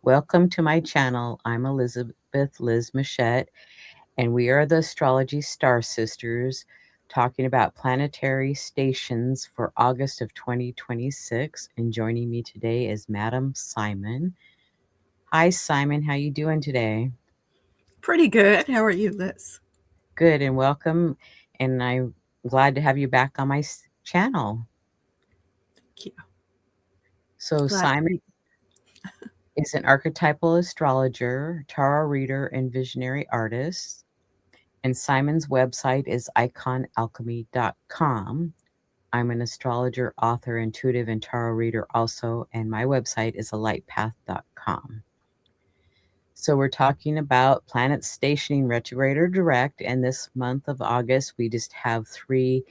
Welcome to my channel. I'm Elizabeth Liz Machette, and we are the Astrology Star Sisters talking about planetary stations for August of 2026. And joining me today is Madam Simon. Hi, Simon. How you doing today? Pretty good. How are you, Liz? Good, and welcome. And I'm glad to have you back on my channel. Thank you. So, Glad to Simon be. is an archetypal astrologer, tarot reader, and visionary artist. And Simon's website is iconalchemy.com. I'm an astrologer, author, intuitive, and tarot reader also, and my website is alightpath.com. So we're talking about planets stationing retrograde or direct, and this month of August, we just have 3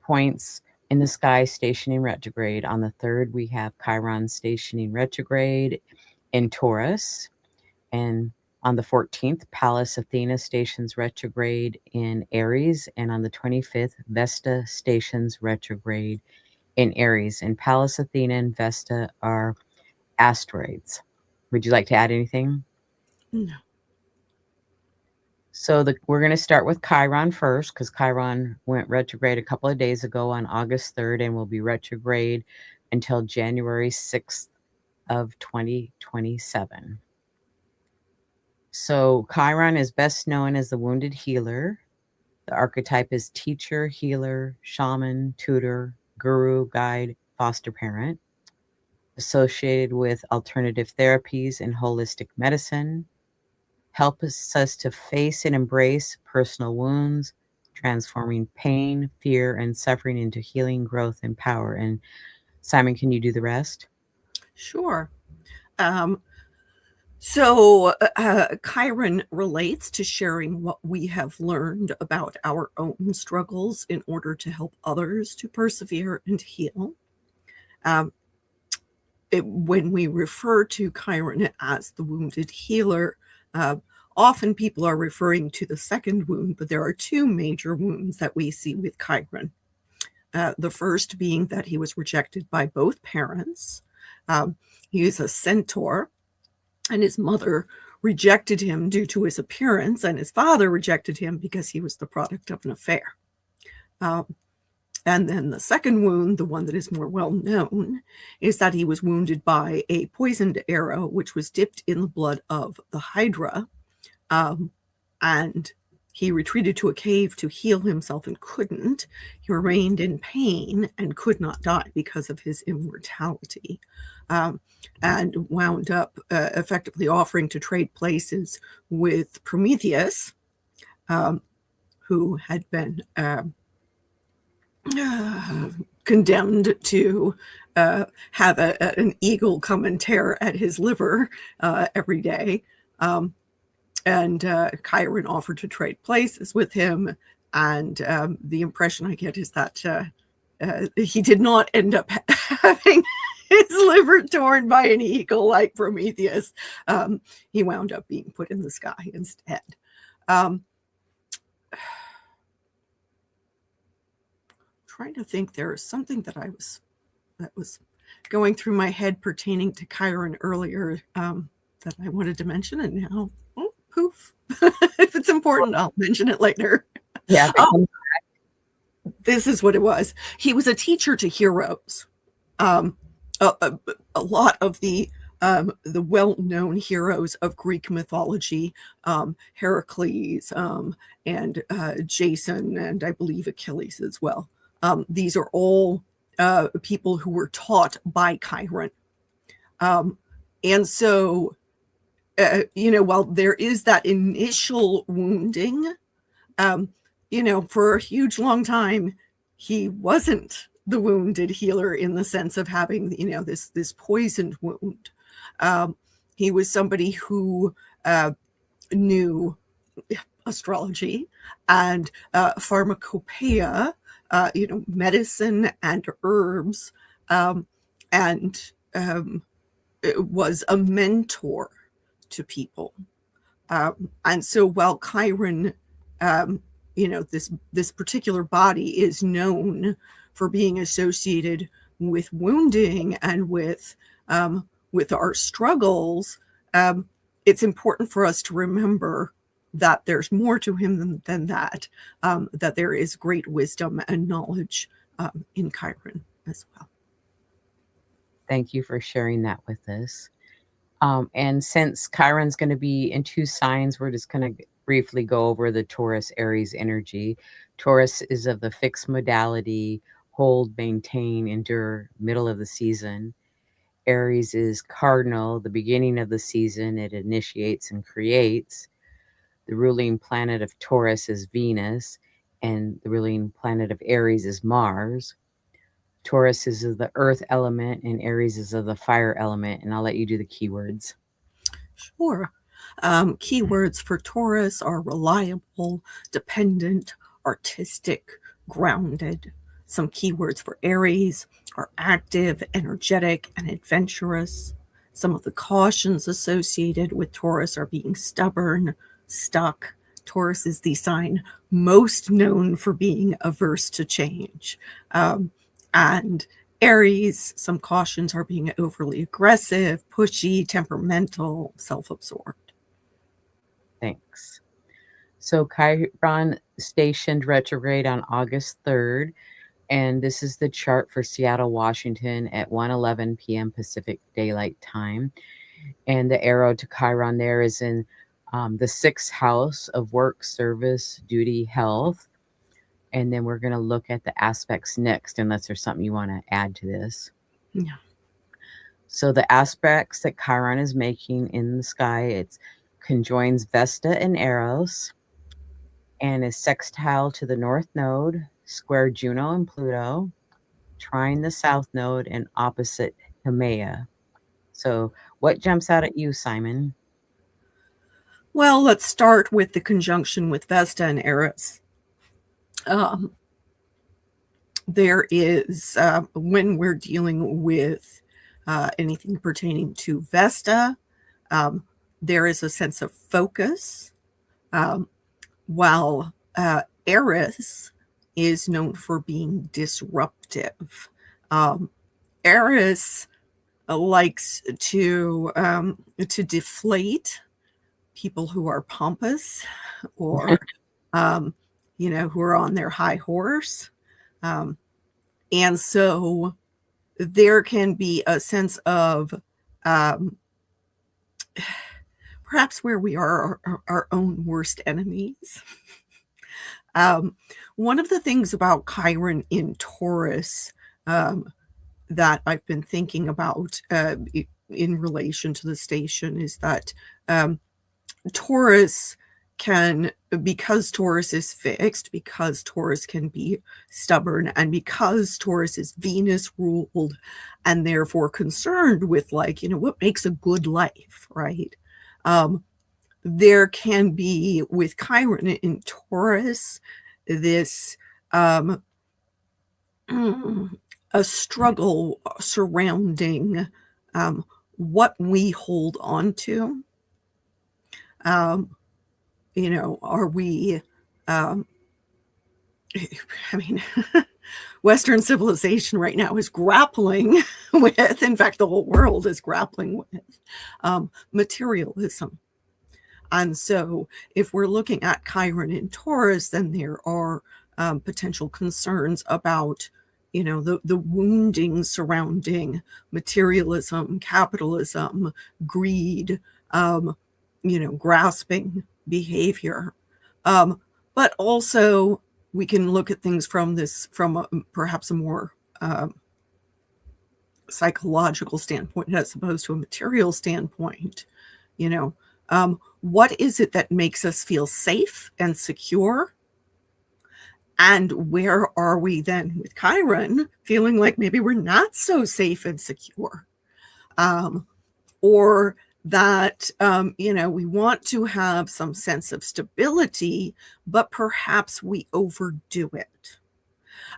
points in the sky stationing retrograde. On the 3rd, we have Chiron stationing retrograde in Taurus, and on the 14th, Pallas Athena stations retrograde in Aries, and on the 25th, Vesta stations retrograde in Aries. And Pallas Athena and Vesta are asteroids. Would you like to add anything? No. So we're going to start with Chiron first, because Chiron went retrograde a couple of days ago on August 3rd and will be retrograde until January 6th of 2027. So Chiron is best known as the wounded healer. The archetype is teacher, healer, shaman, tutor, guru, guide, foster parent, associated with alternative therapies and holistic medicine, helps us to face and embrace personal wounds, transforming pain, fear, and suffering into healing, growth, and power. And Simon, can you do the rest? Sure. So Chiron relates to sharing what we have learned about our own struggles in order to help others to persevere and heal. When we refer to Chiron as the wounded healer, often people are referring to the second wound, but there are 2 major wounds that we see with Chiron. The first being that he was rejected by both parents. He is a centaur, and his mother rejected him due to his appearance, and his father rejected him because he was the product of an affair. And then the second wound, the one that is more well known, is that he was wounded by a poisoned arrow, which was dipped in the blood of the Hydra. And he retreated to a cave to heal himself and couldn't. He remained in pain and could not die because of his immortality, and wound up effectively offering to trade places with Prometheus, who had been condemned to have an eagle come and tear at his liver every day. And Chiron offered to trade places with him. And the impression I get is that he did not end up having his liver torn by an eagle like Prometheus. He wound up being put in the sky instead. Trying to think, there is something that was going through my head pertaining to Chiron earlier that I wanted to mention, and now poof. If it's important, I'll mention it later. Yeah. This is what it was. He was a teacher to heroes. A lot of the well-known heroes of Greek mythology, Heracles, and Jason, and I believe Achilles as well. These are all people who were taught by Chiron. And so, while there is that initial wounding, for a huge long time, he wasn't the wounded healer in the sense of having, this poisoned wound. He was somebody who knew astrology and pharmacopoeia, medicine and herbs, and was a mentor to people. And so while Chiron, this particular body is known for being associated with wounding and with our struggles, it's important for us to remember that there's more to him than that, that there is great wisdom and knowledge in Chiron as well. Thank you for sharing that with us. And since Chiron's going to be in 2 signs, we're just going to briefly go over the Taurus Aries energy. Taurus is of the fixed modality, hold, maintain, endure, middle of the season. Aries is cardinal, the beginning of the season. It initiates and creates. The ruling planet of Taurus is Venus, and the ruling planet of Aries is Mars. Taurus is of the earth element, and Aries is of the fire element. And I'll let you do the keywords. Sure. Keywords for Taurus are reliable, dependent, artistic, grounded. Some keywords for Aries are active, energetic, and adventurous. Some of the cautions associated with Taurus are being stubborn, stuck. Taurus is the sign most known for being averse to change. And Aries, some cautions are being overly aggressive, pushy, temperamental, self-absorbed. Thanks. So Chiron stationed retrograde on August 3rd, and this is the chart for Seattle, Washington at 1:11 p.m. Pacific Daylight Time. And the arrow to Chiron there is in the 6th house of work, service, duty, health. And then we're going to look at the aspects next, unless there's something you want to add to this. Yeah. So the aspects that Chiron is making in the sky, it conjoins Vesta and Eros, and is sextile to the North Node, square Juno and Pluto, trine the South Node, and opposite Haumea. So what jumps out at you, Simon? Well, let's start with the conjunction with Vesta and Eris. There is, when we're dealing with anything pertaining to Vesta, there is a sense of focus, while Eris is known for being disruptive. Eris likes to deflate people who are pompous or who are on their high horse. And so there can be a sense of perhaps where we are our own worst enemies. One of the things about Chiron in Taurus that I've been thinking about in relation to the station is that Taurus can, because Taurus is fixed, because Taurus can be stubborn, and because Taurus is Venus ruled and therefore concerned with what makes a good life, right? There can be, with Chiron in Taurus, this a struggle surrounding what we hold on to. Are we, Western civilization right now is grappling with, in fact, the whole world is grappling with materialism. And so if we're looking at Chiron in Taurus, then there are potential concerns about, the wounding surrounding materialism, capitalism, greed, grasping behavior. But also we can look at things from perhaps a more psychological standpoint as opposed to a material standpoint. What is it that makes us feel safe and secure? And where are we then with Chiron feeling like maybe we're not so safe and secure? Or that, we want to have some sense of stability, but perhaps we overdo it.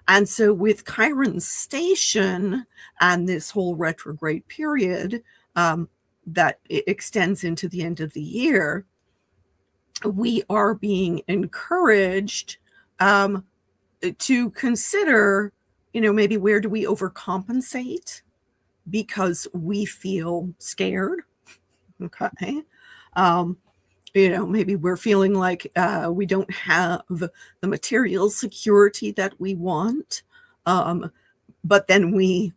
And so with Chiron's station and this whole retrograde period that it extends into the end of the year, we are being encouraged to consider, maybe where do we overcompensate because we feel scared, Okay. Maybe we're feeling like we don't have the material security that we want. But then we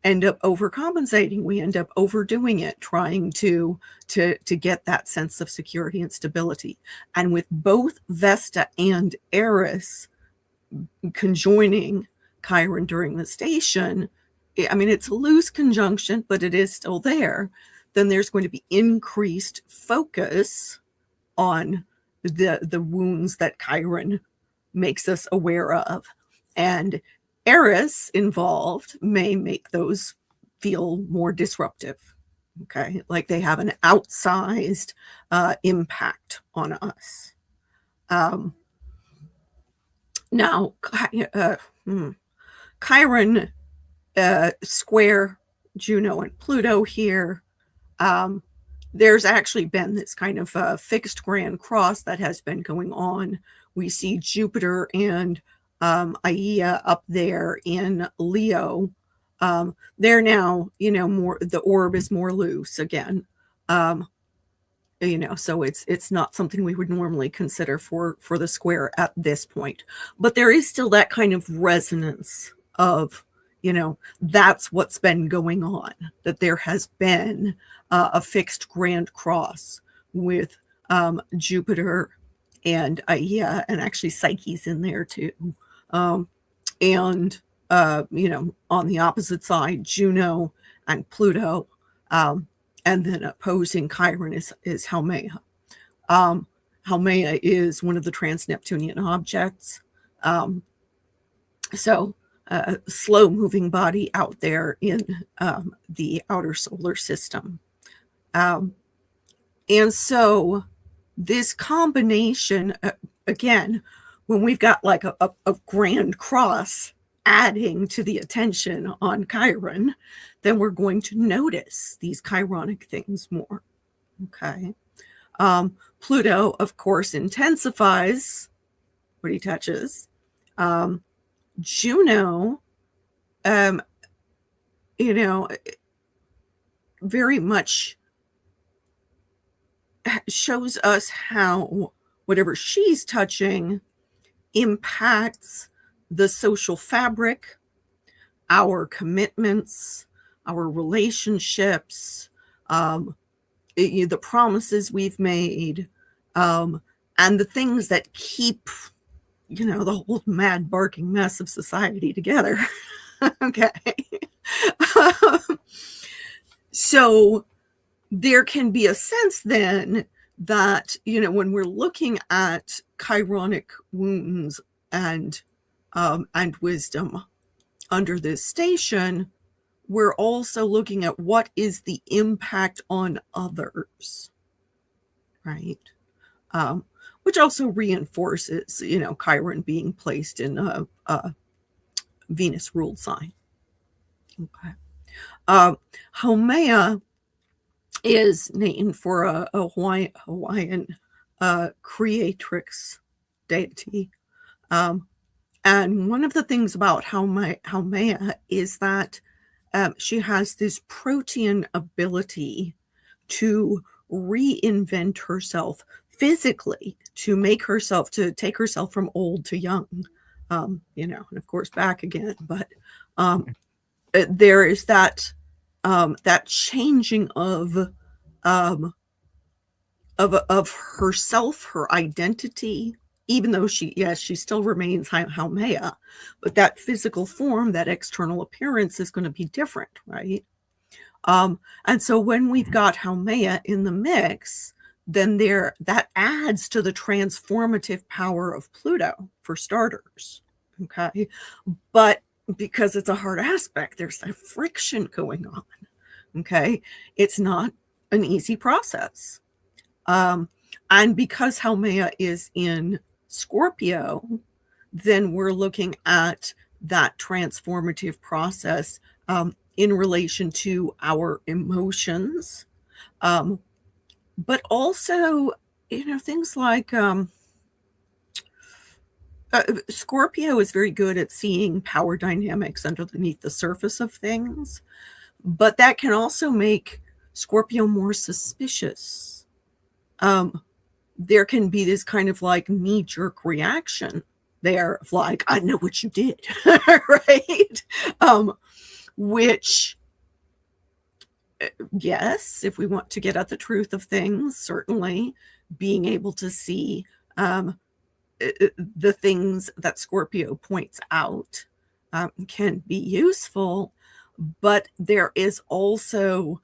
end up overcompensating. We end up overdoing it, trying to get that sense of security and stability. And with both Vesta and Eris conjoining Chiron during the station, I mean, it's a loose conjunction, but it is still there. Then there's going to be increased focus on the wounds that Chiron makes us aware of. And Eris involved may make those feel more disruptive. Okay, like they have an outsized impact on us. Now, Chiron square Juno and Pluto here. There's actually been this kind of fixed grand cross that has been going on. We see Jupiter and Aia up there in Leo. They're now, more, the orb is more loose again. So it's not something we would normally consider for the square at this point. But there is still that kind of resonance of, that's what's been going on, that there has been a fixed grand cross with Jupiter and Aia, and actually Psyche's in there too. And on the opposite side, Juno and Pluto, and then opposing Chiron is Haumea. Haumea is one of the trans-Neptunian objects. So a slow-moving body out there in the outer solar system. And so this combination, again, when we've got like a grand cross adding to the attention on Chiron, then we're going to notice these chironic things more. Okay. Pluto, of course, intensifies what he touches. Juno, very much shows us how whatever she's touching impacts the social fabric, our commitments, our relationships, the promises we've made, and the things that keep, the whole mad barking mess of society together. Okay. So there can be a sense then that, when we're looking at chironic wounds and wisdom under this station, we're also looking at what is the impact on others, right? Which also reinforces, Chiron being placed in a Venus-ruled sign. Okay. Haumea is named for a Hawaiian creatrix deity. And one of the things about Haumea is that she has this protean ability to reinvent herself physically, to take herself from old to young, and of course back again. But there is that changing of herself, her identity, even though she still remains Haumea, but that physical form, that external appearance is going to be different, right? And so when we've got Haumea in the mix, then that adds to the transformative power of Pluto, for starters. Okay. But because it's a hard aspect, there's that friction going on. Okay. It's not an easy process. And because Haumea is in Scorpio, then we're looking at that transformative process in relation to our emotions, but also, things like Scorpio is very good at seeing power dynamics underneath the surface of things, but that can also make Scorpio more suspicious. There can be this kind of like knee-jerk reaction there of like, I know what you did, right? Which, yes, if we want to get at the truth of things, certainly being able to see the things that Scorpio points out can be useful, but there is also,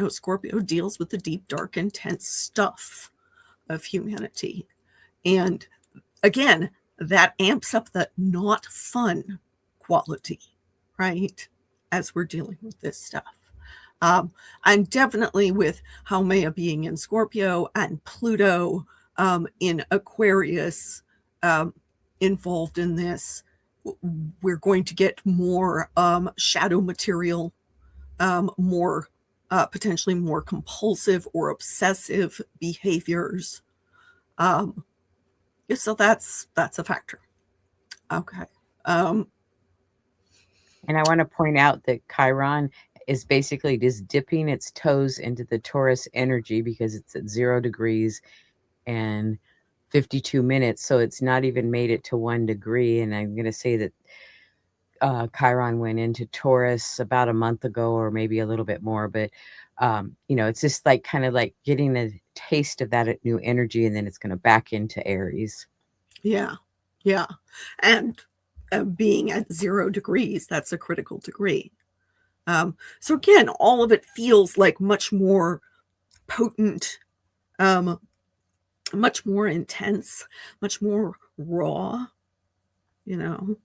Scorpio deals with the deep, dark, intense stuff of humanity. And again, that amps up the not fun quality, right? As we're dealing with this stuff. And definitely with Haumea being in Scorpio and Pluto in Aquarius involved in this, we're going to get more shadow material, more potentially more compulsive or obsessive behaviors. So that's a factor. Okay. And I want to point out that Chiron is basically just dipping its toes into the Taurus energy because it's at 0 degrees and 52 minutes. So it's not even made it to 1 degree. And I'm going to say that Chiron went into Taurus about a month ago, or maybe a little bit more. But, it's just like kind of like getting a taste of that new energy, and then it's going to back into Aries. Yeah. Yeah. And being at 0 degrees, that's a critical degree. So again, all of it feels like much more potent, much more intense, much more raw, and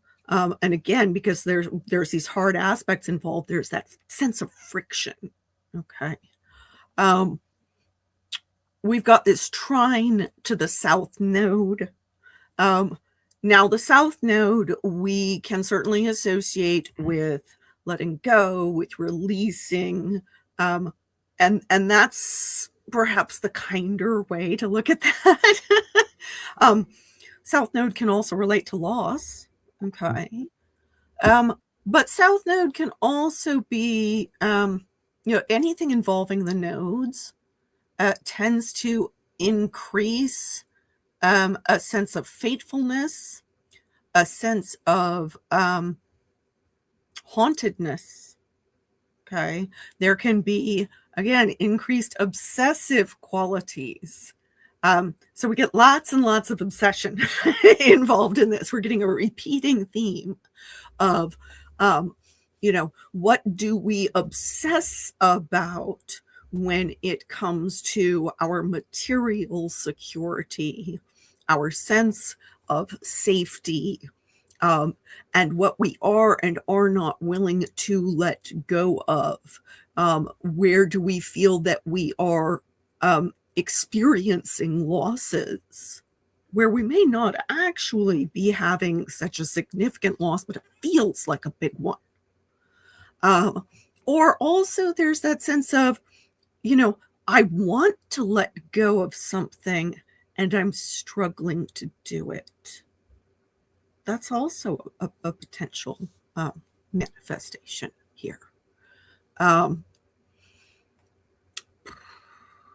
again, because there's these hard aspects involved, there's that sense of friction. Okay. We've got this trine to the South Node. Now, the South Node, we can certainly associate with letting go, with releasing, and that's perhaps the kinder way to look at that. South Node can also relate to loss. Okay. But South Node can also be, anything involving the nodes tends to increase a sense of fatefulness, a sense of hauntedness. Okay. There can be, again, increased obsessive qualities. So we get lots and lots of obsession involved in this. We're getting a repeating theme of, what do we obsess about when it comes to our material security, our sense of safety, and what we are and are not willing to let go of. Where do we feel that we are experiencing losses where we may not actually be having such a significant loss, but it feels like a big one? Or also there's that sense of, I want to let go of something and I'm struggling to do it. That's also a potential manifestation here.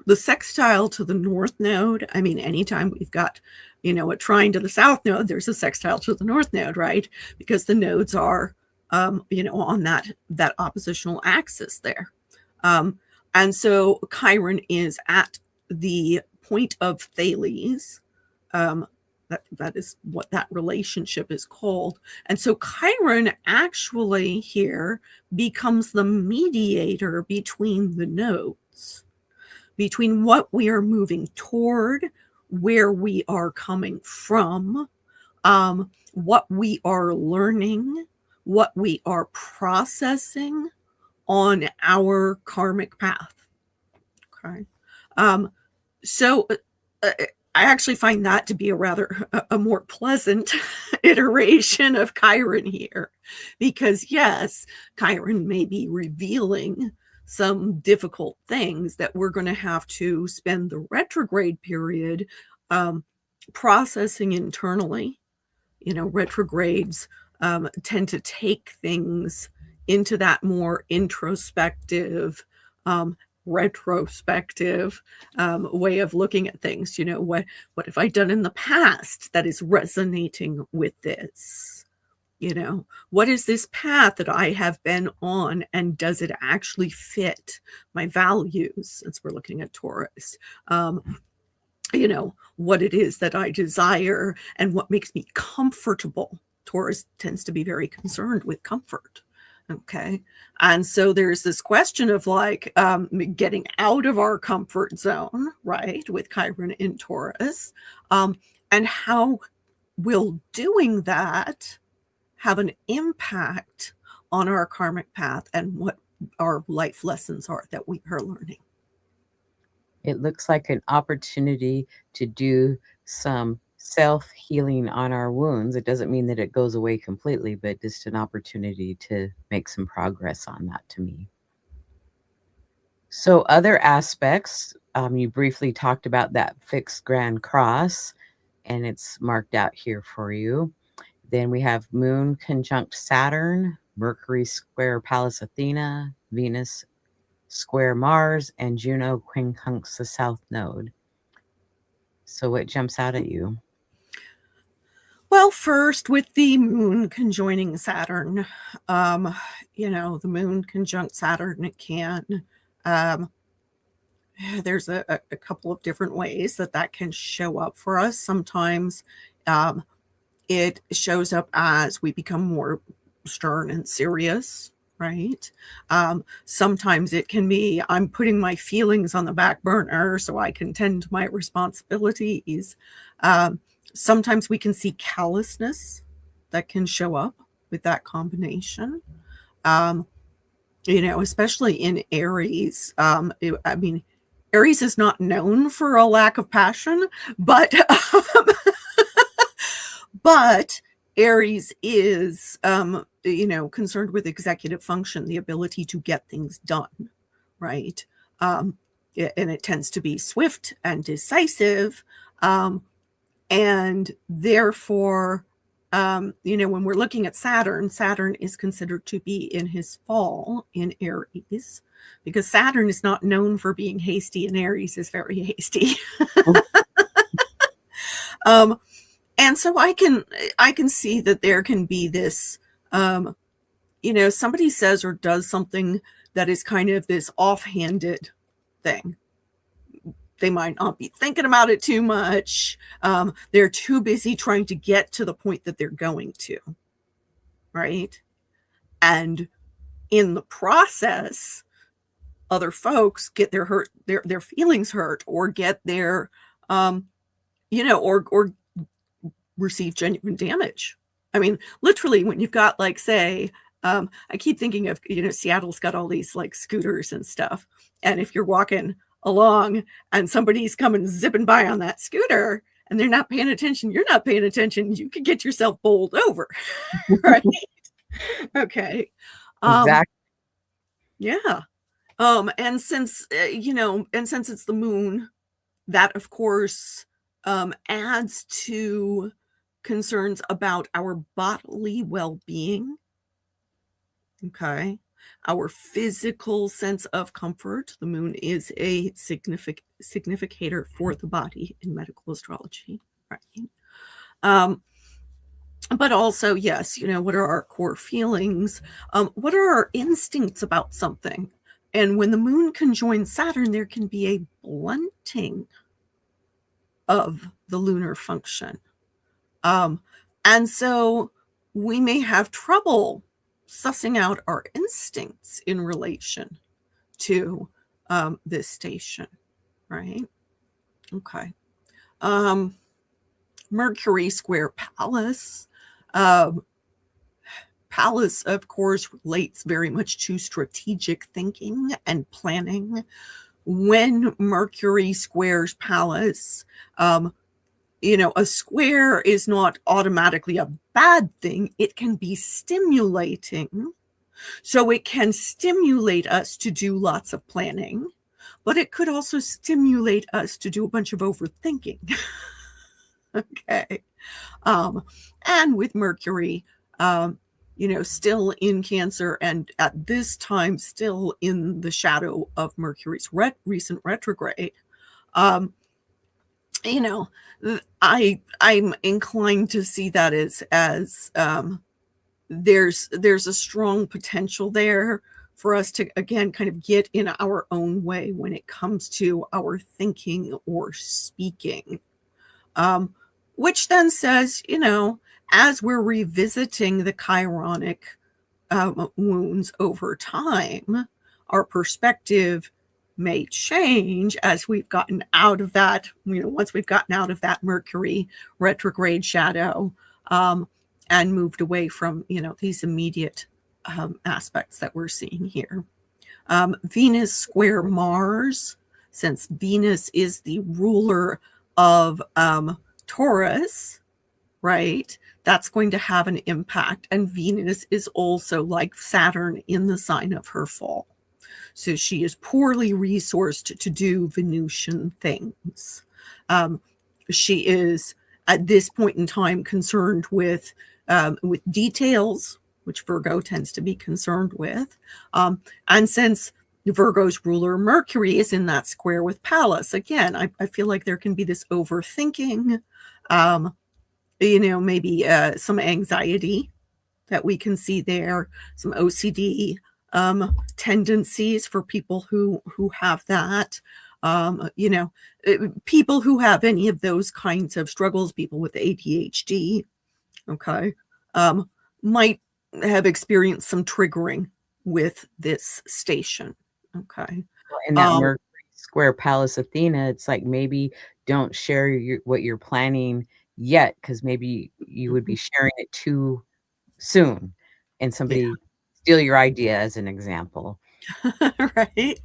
The sextile to the North Node, I mean, anytime we've got, a trine to the South Node, there's a sextile to the North Node, right? Because the nodes are, on that oppositional axis there. And so Chiron is at the point of Thales. That is what that relationship is called. And so Chiron actually here becomes the mediator between the nodes, between what we are moving toward, where we are coming from, what we are learning, what we are processing on our karmic path. Okay. So I actually find that to be a more pleasant iteration of Chiron here, because yes, Chiron may be revealing some difficult things that we're going to have to spend the retrograde period processing internally. Retrogrades tend to take things into that more introspective, retrospective way of looking at things. What have I done in the past that is resonating with this? What is this path that I have been on, and does it actually fit my values, since we're looking at Taurus? What it is that I desire and what makes me comfortable. Taurus tends to be very concerned with comfort. Okay. And so there's this question of like getting out of our comfort zone, right? With Chiron in Taurus. And how will doing that have an impact on our karmic path and what our life lessons are that we are learning? It looks like an opportunity to do some self-healing on our wounds. It doesn't mean that it goes away completely, but just an opportunity to make some progress on that to me. So other aspects, you briefly talked about that fixed grand cross, and it's marked out here for you. Then we have Moon conjunct Saturn, Mercury square Pallas Athena, Venus square Mars, and Juno quincunx the South Node. So what jumps out at you? Well, first, with the Moon conjoining Saturn, the Moon conjunct Saturn, it can, there's a couple of different ways that can show up for us. Sometimes it shows up as we become more stern and serious, right? Sometimes it can be, I'm putting my feelings on the back burner so I can tend to my responsibilities. Sometimes we can see callousness that can show up with that combination. Especially in Aries. Aries is not known for a lack of passion, but but Aries is, concerned with executive function, the ability to get things done, right? And it tends to be swift and decisive. And therefore, when we're looking at Saturn is considered to be in his fall in Aries, because Saturn is not known for being hasty, and Aries is very hasty. And so I can see that there can be this, somebody says or does something that is kind of this offhanded thing. They might not be thinking about it too much. They're too busy trying to get to the point that they're going to, right? And in the process, other folks get their feelings hurt, or get their, or receive genuine damage. I mean, literally, when you've got, like, say, I keep thinking of, Seattle's got all these like scooters and stuff. And if you're walking along and somebody's coming zipping by on that scooter and they're not paying attention, you're not paying attention, you could get yourself bowled over. Right? Okay. Exactly. Yeah. And since it's the moon, that of course adds to concerns about our bodily well-being. Okay. Our physical sense of comfort. The moon is a significator for the body in medical astrology, right? But also, yes, what are our core feelings? What are our instincts about something? And when the moon conjoins Saturn, there can be a blunting of the lunar function. And so we may have trouble sussing out our instincts in relation to this station, right? Okay. Mercury square Pallas. Pallas, of course, relates very much to strategic thinking and planning. When Mercury squares Pallas, a square is not automatically a bad thing. It can be stimulating. So it can stimulate us to do lots of planning, but it could also stimulate us to do a bunch of overthinking. Okay. And with Mercury, still in Cancer, and at this time still in the shadow of Mercury's recent retrograde. I'm inclined to see that as there's a strong potential there for us to, again, kind of get in our own way when it comes to our thinking or speaking, which then says, as we're revisiting the chironic wounds over time, our perspective may change as we've gotten out of that, once we've gotten out of that Mercury retrograde shadow, and moved away from, these immediate aspects that we're seeing here. Venus square Mars, since Venus is the ruler of Taurus, right? That's going to have an impact. And Venus is also, like Saturn, in the sign of her fall. So she is poorly resourced to do Venusian things. She is, at this point in time, concerned with details, which Virgo tends to be concerned with. And since Virgo's ruler Mercury is in that square with Pallas, again, I feel like there can be this overthinking, maybe some anxiety that we can see there, some OCD tendencies for people who have that. People who have any of those kinds of struggles, people with ADHD, okay, might have experienced some triggering with this station. Okay. In that Mercury square Pallas Athena, it's like, maybe don't share what you're planning yet, because maybe you would be sharing it too soon and somebody steal your idea, as an example. Right.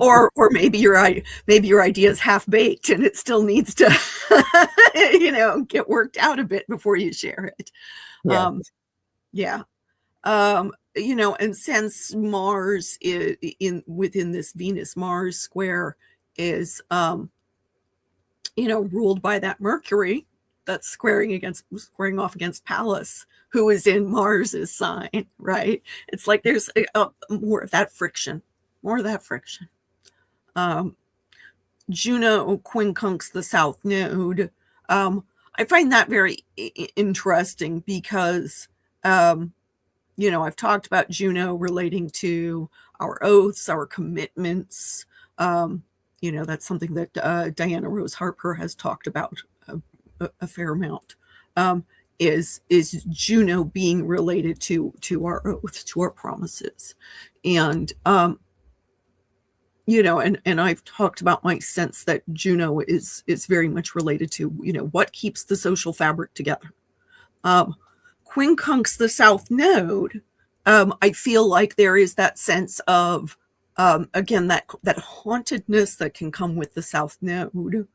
Or maybe your idea is half baked and it still needs to get worked out a bit before you share it. And since Mars is within this Venus Mars square is ruled by that Mercury that's squaring off against Pallas, who is in Mars's sign, right? It's like there's more of that friction. Juno quincunx the South Node. I find that very interesting because, I've talked about Juno relating to our oaths, our commitments. That's something that Diana Rose Harper has talked about a fair amount. Is Juno being related to our oaths, to our promises, and and I've talked about my sense that Juno is very much related to what keeps the social fabric together. Quincunx the South Node, I feel like there is that sense of again that hauntedness that can come with the South Node.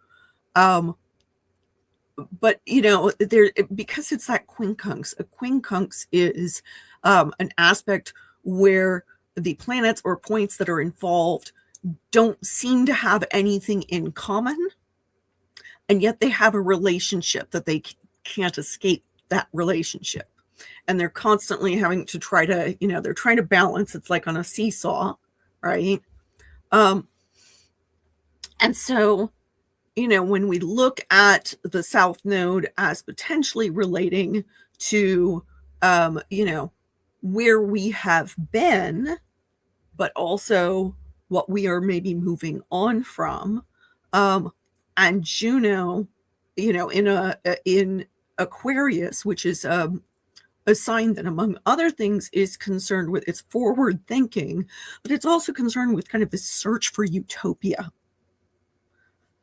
But there, because it's that quincunx. A quincunx is an aspect where the planets or points that are involved don't seem to have anything in common, and yet they have a relationship that they can't escape that relationship, and they're constantly having to try to they're trying to balance. It's like on a seesaw, right? And so when we look at the South Node as potentially relating to, where we have been, but also what we are maybe moving on from, and Juno, in Aquarius, which is a sign that, among other things, is concerned with its forward thinking, but it's also concerned with kind of this search for utopia.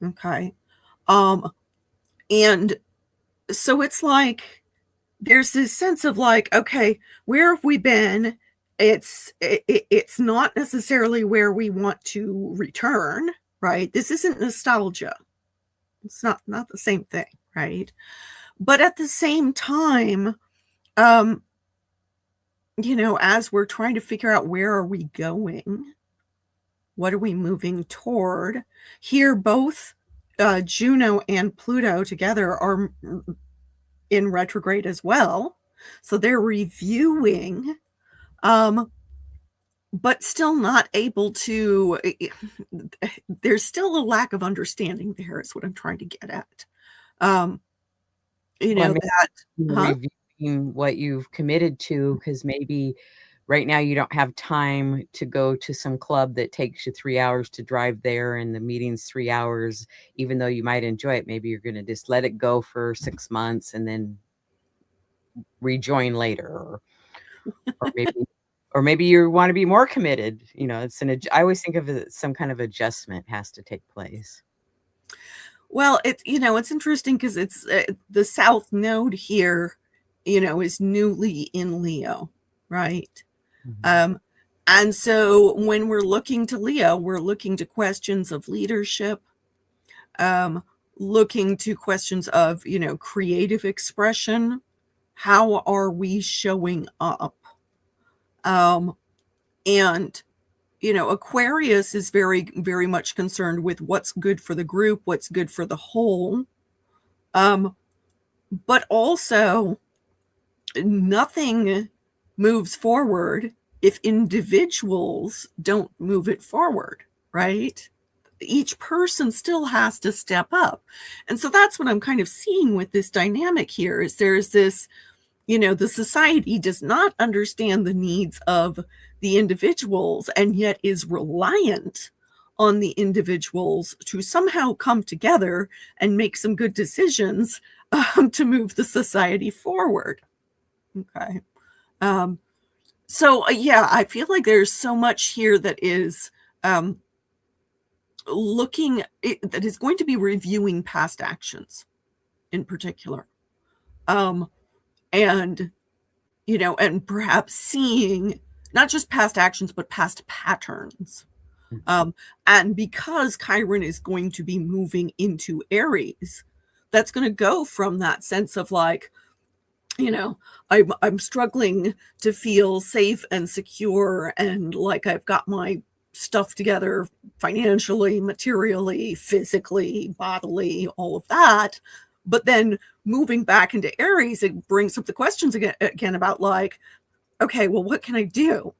Okay. And so it's like there's this sense of like, okay, where have we been? It's not necessarily where we want to return, right? This isn't nostalgia. It's not the same thing, right? But at the same time, as we're trying to figure out where are we going, what are we moving toward? Here, both Juno and Pluto together are in retrograde as well. So they're reviewing, but still not able to, there's still a lack of understanding there, is what I'm trying to get at. Well, maybe That, reviewing what you've committed to, because maybe right now you don't have time to go to some club that takes you 3 hours to drive there and the meeting's 3 hours, even though you might enjoy it. Maybe you're going to just let it go for 6 months and then rejoin later, or maybe you want to be more committed. I always think of it, some kind of adjustment has to take place. Well, it's interesting because it's the South Node here, is newly in Leo, right? Mhm. And so when we're looking to Leo, we're looking to questions of leadership, looking to questions of, creative expression. How are we showing up? And, Aquarius is very, very much concerned with what's good for the group, what's good for the whole. But also, nothing moves forward if individuals don't move it forward, right? Each person still has to step up. And so that's what I'm kind of seeing with this dynamic here, is there's this, the society does not understand the needs of the individuals and yet is reliant on the individuals to somehow come together and make some good decisions to move the society forward. Okay. So yeah, I feel like there's so much here that is that is going to be reviewing past actions in particular. And perhaps seeing not just past actions, but past patterns. And because Chiron is going to be moving into Aries, that's going to go from that sense of like, I'm struggling to feel safe and secure and like I've got my stuff together financially, materially, physically, bodily, all of that. But then moving back into Aries, it brings up the questions again about like, okay, well, what can I do?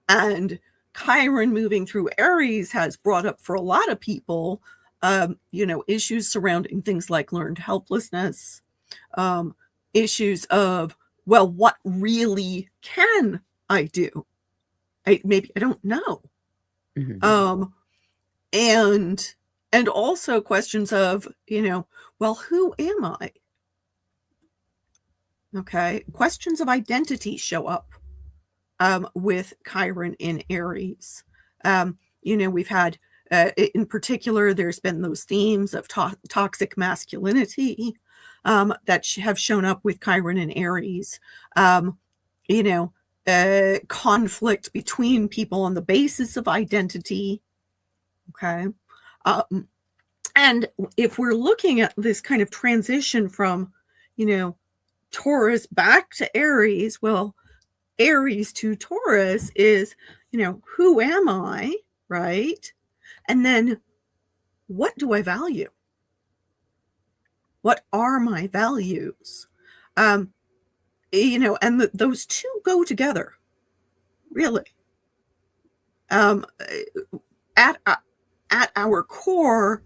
And Chiron moving through Aries has brought up for a lot of people, issues surrounding things like learned helplessness, issues of, well, what really can I do? Maybe I don't know. Mm-hmm. And also questions of, well, who am I? Okay. Questions of identity show up with Chiron in Aries. We've had, in particular, there's been those themes of toxic masculinity that have shown up with Chiron and Aries. Conflict between people on the basis of identity. Okay. And if we're looking at this kind of transition from, Taurus back to Aries, well, Aries to Taurus is, who am I, right? And then what do I value? What are my values? And those two go together, really. At our core,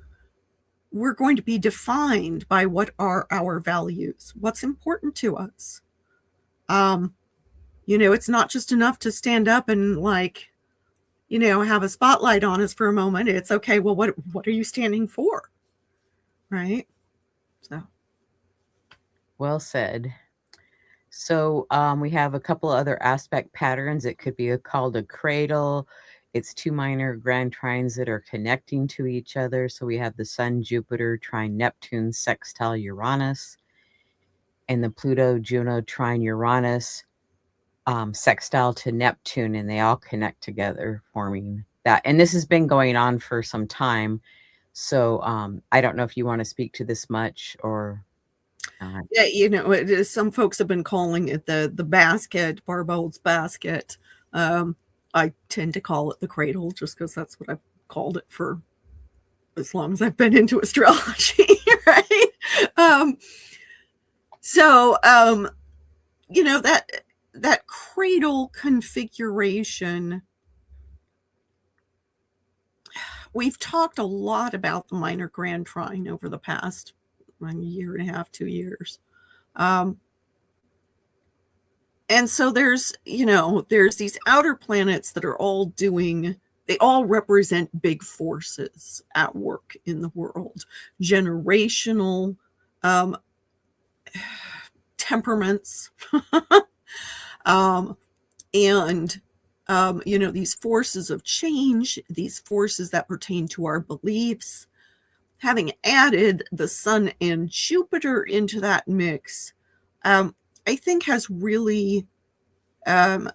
we're going to be defined by what are our values, what's important to us. It's not just enough to stand up and like, have a spotlight on us for a moment. It's okay. Well, what are you standing for? Right. So. Well said. So we have a couple other aspect patterns. It could be called a cradle. It's two minor grand trines that are connecting to each other. So we have the Sun, Jupiter, trine Neptune, sextile Uranus, and the Pluto, Juno, trine Uranus, sextile to Neptune, and they all connect together, forming that. And this has been going on for some time. So I don't know if you want to speak to this much or... Yeah, some folks have been calling it the basket, Barbault's basket. I tend to call it the cradle just because that's what I've called it for as long as I've been into astrology, right? So that cradle configuration, we've talked a lot about the minor grand trine over the past 1 year and a half, 2 years. And so there's these outer planets that are all they all represent big forces at work in the world, generational temperaments, and these forces of change, these forces that pertain to our beliefs. Having added the Sun and Jupiter into that mix, I think has really added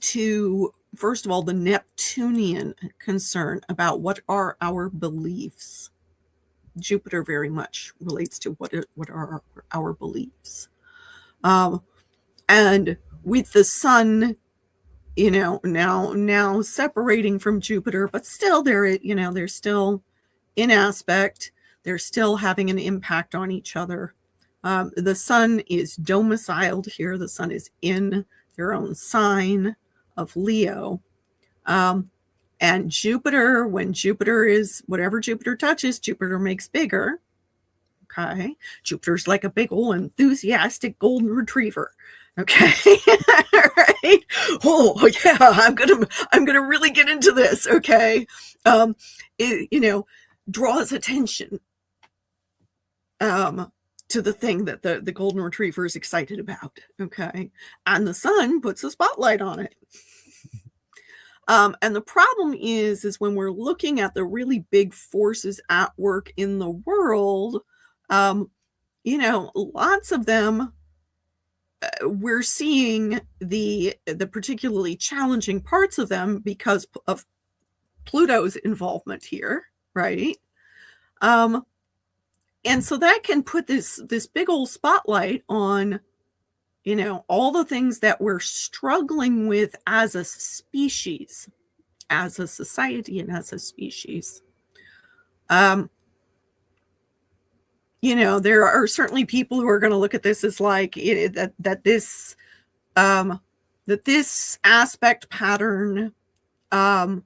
to, first of all, the Neptunian concern about what are our beliefs. Jupiter very much relates to what are our beliefs. And with the Sun, now separating from Jupiter, but still they're still in aspect. They're still having an impact on each other. The Sun is domiciled here. The Sun is in their own sign of Leo. And Jupiter, when Jupiter is, whatever Jupiter touches, Jupiter makes bigger. Okay. Jupiter's like a big old enthusiastic golden retriever. Okay. Right. Oh yeah, I'm gonna really get into this. Okay. It draws attention to the thing that the golden retriever is excited about. Okay. And the Sun puts a spotlight on it. And the problem is when we're looking at the really big forces at work in the world, lots of them, we're seeing the particularly challenging parts of them because of Pluto's involvement here, right? And so that can put this big old spotlight on, all the things that we're struggling with as a species, as a society, and as a species. There are certainly people who are going to look at this as like that this aspect pattern, might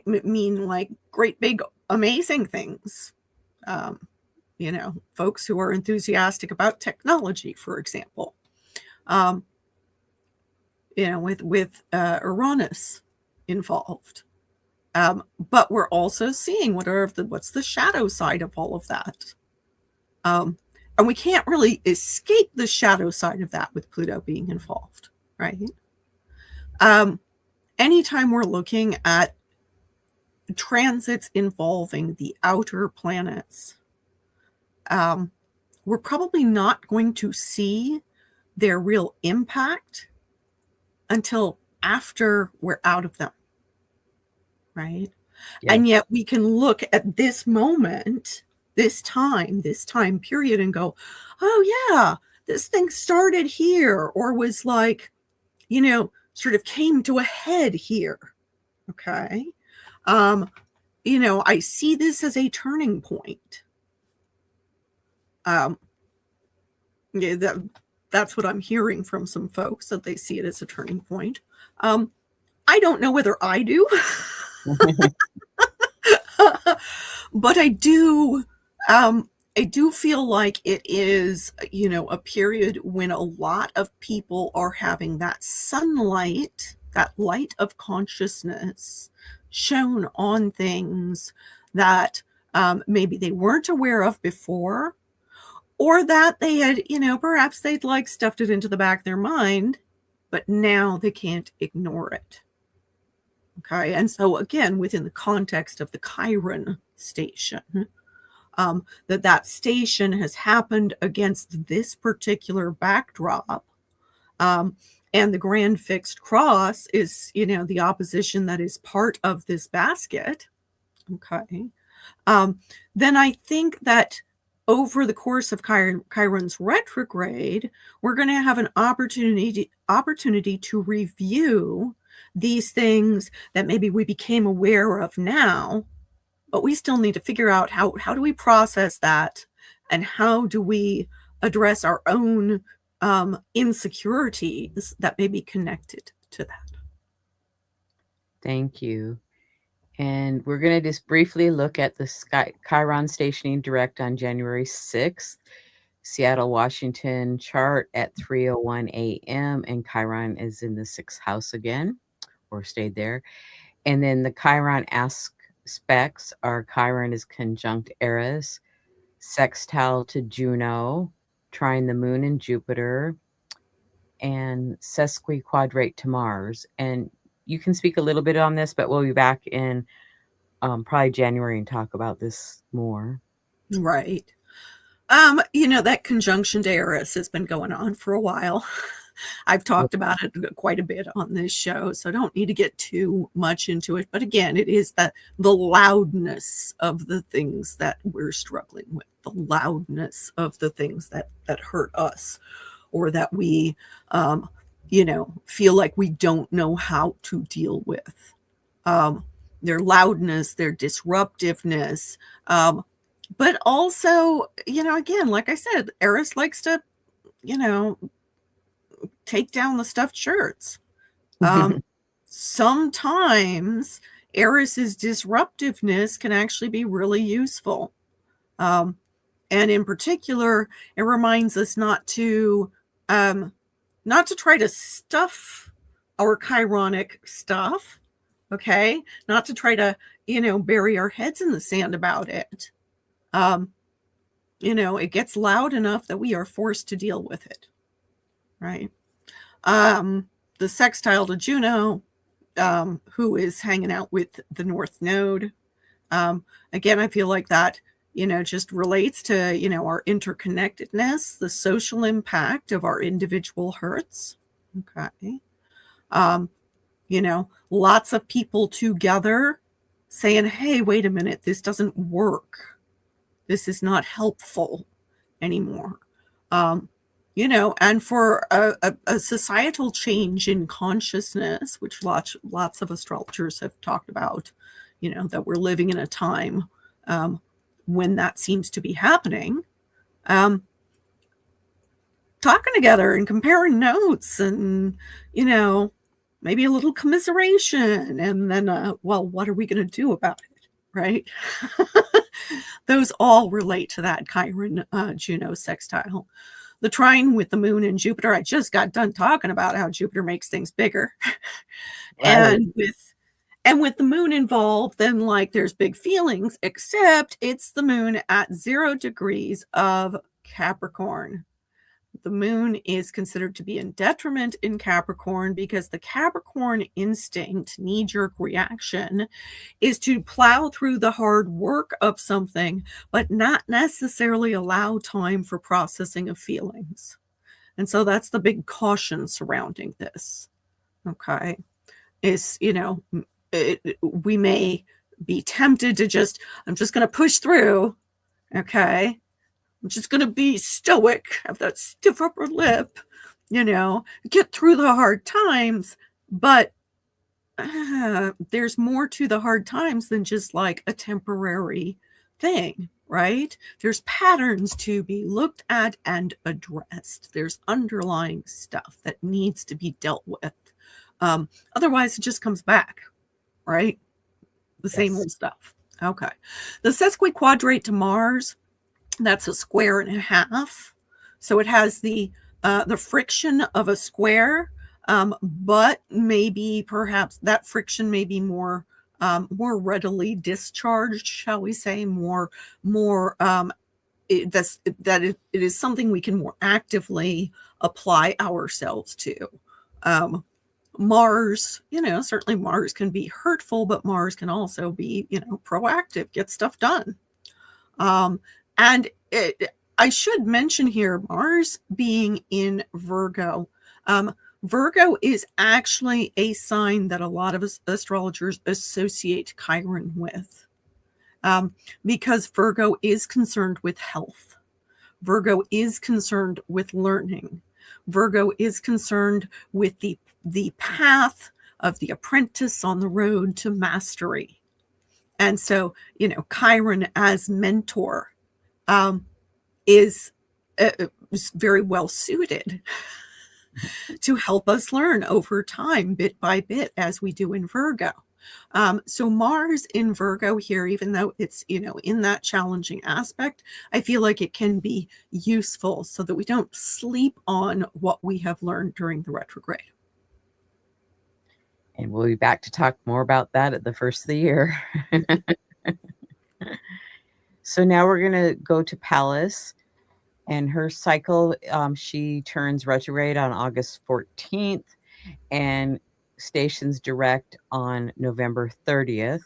mean like great big amazing things. Folks who are enthusiastic about technology, for example, with Uranus involved. But we're also seeing what's the shadow side of all of that. And we can't really escape the shadow side of that with Pluto being involved, right? Anytime we're looking at transits involving the outer planets, we're probably not going to see their real impact until after we're out of them, right? Yeah. And yet we can look at this moment, this time period, and go, oh yeah, this thing started here, or was like, sort of came to a head here. Okay. I see this as a turning point. That's what I'm hearing from some folks, that they see it as a turning point. I don't know whether I do, but I do feel like it is, a period when a lot of people are having that sunlight, that light of consciousness shown on things that maybe they weren't aware of before, or that they had, perhaps they'd like stuffed it into the back of their mind, but now they can't ignore it. Okay. And so again, within the context of the Chiron station, that station has happened against this particular backdrop. And the grand fixed cross is, the opposition that is part of this basket. Okay. Then I think that over the course of Chiron's retrograde, we're going to have an opportunity to review these things that maybe we became aware of now, but we still need to figure out how do we process that, and how do we address our own insecurities that may be connected to that. Thank you. And we're going to just briefly look at the Chiron stationing direct on January 6th. Seattle, Washington chart at 3:01 a.m. and Chiron is in the 6th house again, or stayed there. And then the Chiron aspects are Chiron is conjunct Eris, sextile to Juno, trine the moon and Jupiter, and sesquiquadrate to Mars. And you can speak a little bit on this, but we'll be back in probably January and talk about this more. Right. That conjunction to Eris has been going on for a while. I've talked about it quite a bit on this show, so I don't need to get too much into it. But again, it is the loudness of the things that we're struggling with, the loudness of the things that hurt us, or that we, feel like we don't know how to deal with. Their loudness, their disruptiveness, but also, again, like I said, Eris likes to, take down the stuffed shirts. Sometimes Eris's disruptiveness can actually be really useful. And in particular, it reminds us not to try to stuff our chironic stuff. Okay. Not to try to, bury our heads in the sand about it. It gets loud enough that we are forced to deal with it. Right. The sextile to Juno, who is hanging out with the North Node. Again, I feel like that, just relates to, our interconnectedness, the social impact of our individual hurts. Okay. Lots of people together saying, hey, wait a minute, this doesn't work. This is not helpful anymore. And for a societal change in consciousness, which lots of astrologers have talked about, that we're living in a time when that seems to be happening. Talking together and comparing notes and, maybe a little commiseration, and then, what are we going to do about it? Right? Those all relate to that Chiron Juno sextile. The trine with the moon and Jupiter, I just got done talking about how Jupiter makes things bigger. Right. And with the moon involved, then there's big feelings, except it's the moon at 0 degrees of Capricorn. The moon is considered to be in detriment in Capricorn because the Capricorn instinct, knee-jerk reaction, is to plow through the hard work of something, but not necessarily allow time for processing of feelings. And so that's the big caution surrounding this. Okay. Is, we may be tempted to I'm just going to push through. Okay. I'm just going to be stoic, have that stiff upper lip, get through the hard times. But there's more to the hard times than just a temporary thing, right? There's patterns to be looked at and addressed. There's underlying stuff that needs to be dealt with. Otherwise, it just comes back, right? The same old stuff. Okay. The sesquiquadrate to Mars, that's a square and a half. So it has the friction of a square, but maybe perhaps that friction may be more readily discharged, shall we say, it is something we can more actively apply ourselves to. Mars, certainly Mars can be hurtful, but Mars can also be, proactive, get stuff done. And I should mention here, Mars being in Virgo. Virgo is actually a sign that a lot of astrologers associate Chiron with, because Virgo is concerned with health. Virgo is concerned with learning. Virgo is concerned with the path of the apprentice on the road to mastery. And so, Chiron as mentor is is very well suited to help us learn over time, bit by bit, as we do in Virgo. So Mars in Virgo here, even though it's, in that challenging aspect, I feel like it can be useful so that we don't sleep on what we have learned during the retrograde. And we'll be back to talk more about that at the first of the year. So now we're going to go to Pallas. And her cycle, she turns retrograde on August 14th and stations direct on November 30th.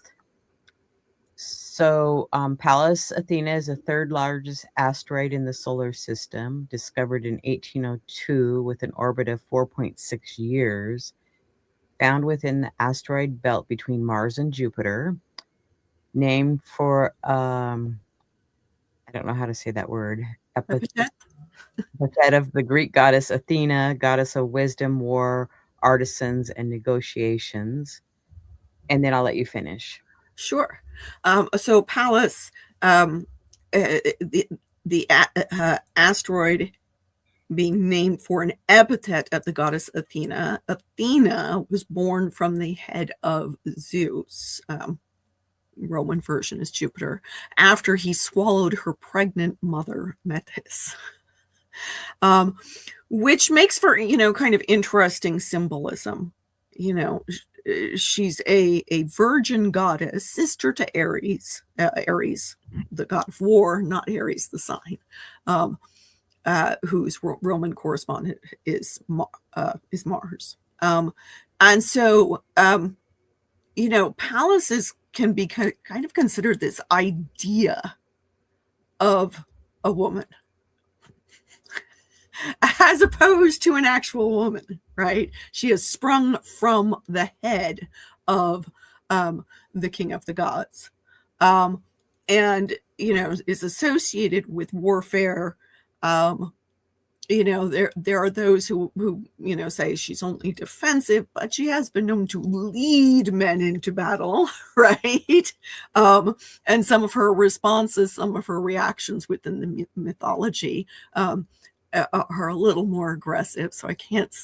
So Pallas Athena is the third largest asteroid in the solar system, discovered in 1802 with an orbit of 4.6 years, found within the asteroid belt between Mars and Jupiter, named for, I don't know how to say that word, epithet of the Greek goddess Athena, goddess of wisdom, war, artisans, and negotiations. And then I'll let you finish. Sure. So Pallas, the asteroid being named for an epithet of the goddess Athena. Athena was born from the head of Zeus. Roman version is Jupiter, after he swallowed her pregnant mother, Metis. Which makes for, kind of interesting symbolism. She's a virgin goddess, sister to Ares, Ares, the god of war, not Ares, the sign, whose Roman correspondent is Mars. And so, Pallas can be kind of considered this idea of a woman, as opposed to an actual woman, right? She has sprung from the head of the king of the gods, and is associated with warfare. There are those who say she's only defensive, but she has been known to lead men into battle, right? And some of her responses, some of her reactions within the mythology are a little more aggressive, so I can't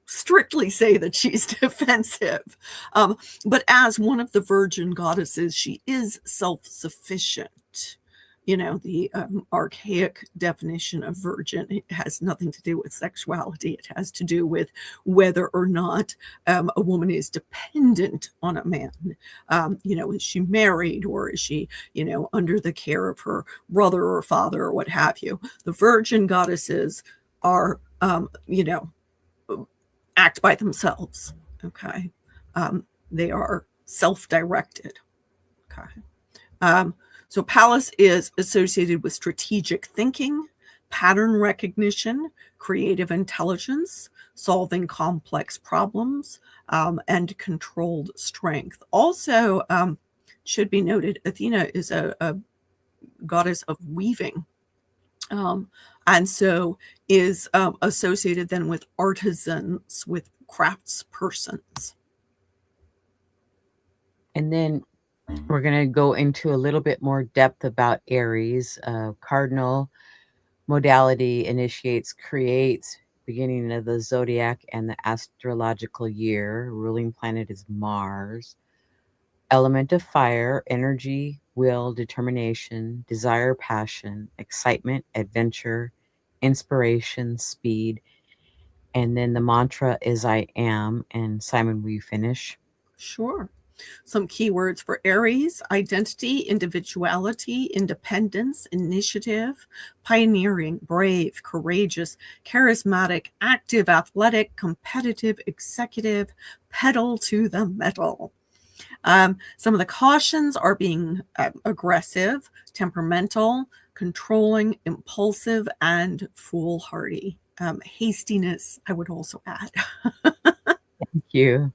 strictly say that she's defensive. But as one of the virgin goddesses, she is self-sufficient. The archaic definition of virgin, it has nothing to do with sexuality. It has to do with whether or not a woman is dependent on a man. Is she married, or is she, under the care of her brother or father or what have you? The virgin goddesses are, act by themselves. Okay. They are self-directed. Okay. So Pallas is associated with strategic thinking, pattern recognition, creative intelligence, solving complex problems, and controlled strength. Also, should be noted, Athena is a goddess of weaving, and so is associated then with artisans, with craftspersons. And then we're going to go into a little bit more depth about Aries. Cardinal modality initiates, creates, beginning of the zodiac and the astrological year. Ruling planet is Mars. Element of fire, energy, will, determination, desire, passion, excitement, adventure, inspiration, speed. And then the mantra is I am. And Simon, will you finish? Sure. Some keywords for Aries: identity, individuality, independence, initiative, pioneering, brave, courageous, charismatic, active, athletic, competitive, executive, pedal to the metal. Some of the cautions are being aggressive, temperamental, controlling, impulsive, and foolhardy. Hastiness, I would also add. Thank you.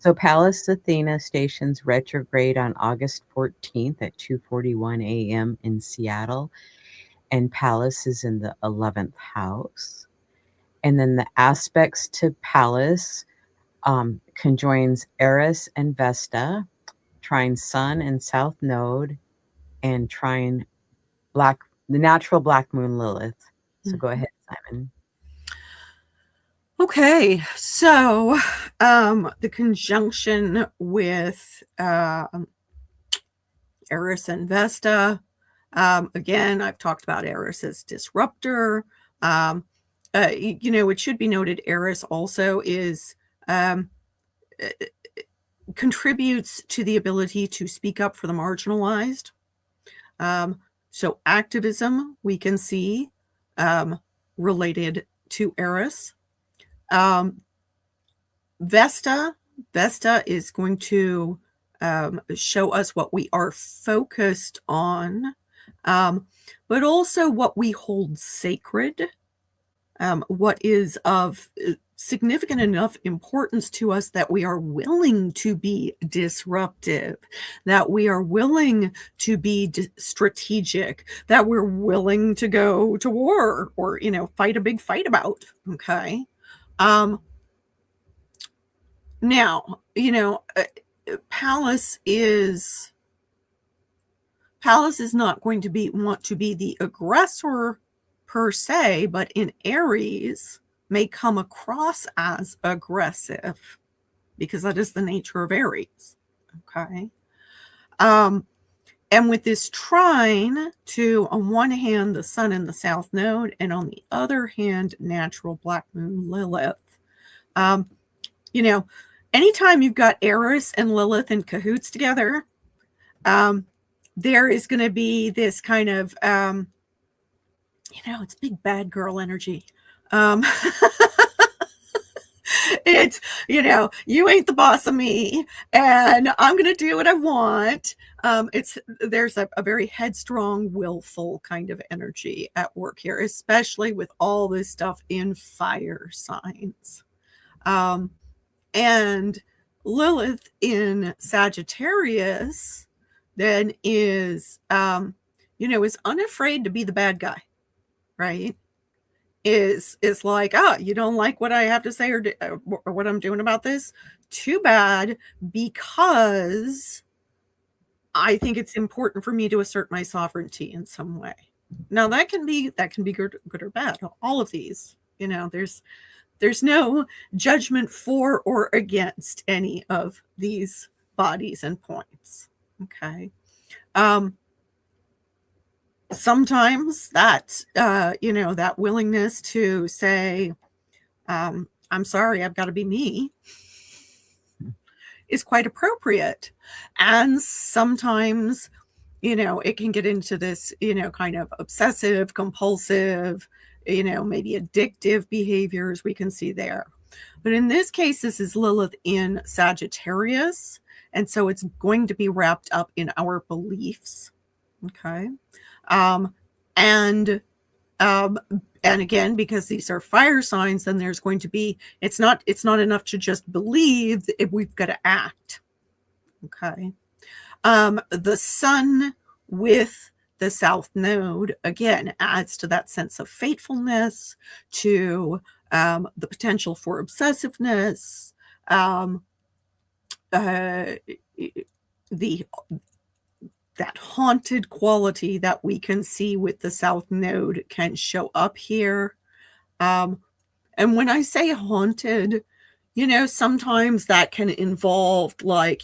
So Pallas Athena stations retrograde on August 14th at 2:41 a.m. in Seattle, and Pallas is in the 11th house. And then the aspects to Pallas conjoins Eris and Vesta, trine Sun and South Node, and trine the natural black moon Lilith. So go ahead, Simon. Okay, so the conjunction with Eris and Vesta. Again, I've talked about Eris as disruptor. It should be noted Eris also is contributes to the ability to speak up for the marginalized. So activism, we can see related to Eris. Vesta is going to show us what we are focused on, but also what we hold sacred, what is of significant enough importance to us that we are willing to be disruptive, that we are willing to be strategic, that we're willing to go to war or, fight a big fight about. Okay. Now, Pallas is not going to want to be the aggressor per se, but in Aries may come across as aggressive because that is the nature of Aries. Okay. And with this trine to, on one hand, the sun in the south node, and on the other hand, natural black moon Lilith. Anytime you've got Eris and Lilith in cahoots together, there is going to be this kind of, it's big bad girl energy. It's, you ain't the boss of me and I'm going to do what I want. There's a very headstrong, willful kind of energy at work here, especially with all this stuff in fire signs. And Lilith in Sagittarius then is unafraid to be the bad guy, right? Is like, you don't like what I have to say or what I'm doing about this? Too bad, because I think it's important for me to assert my sovereignty in some way. Now that can be good or bad. All of these, there's no judgment for or against any of these bodies and points. Okay. Sometimes that, that willingness to say, I'm sorry, I've got to be me, is quite appropriate. And sometimes, it can get into this, kind of obsessive, compulsive, maybe addictive behaviors we can see there. But in this case, this is Lilith in Sagittarius. And so it's going to be wrapped up in our beliefs. Okay. And again, because these are fire signs, then there's going to be, it's not enough to just believe, we've got to act. Okay. The sun with the south node, again, adds to that sense of faithfulness, to the potential for obsessiveness, that haunted quality that we can see with the south node can show up here. And when I say haunted, sometimes that can involve like,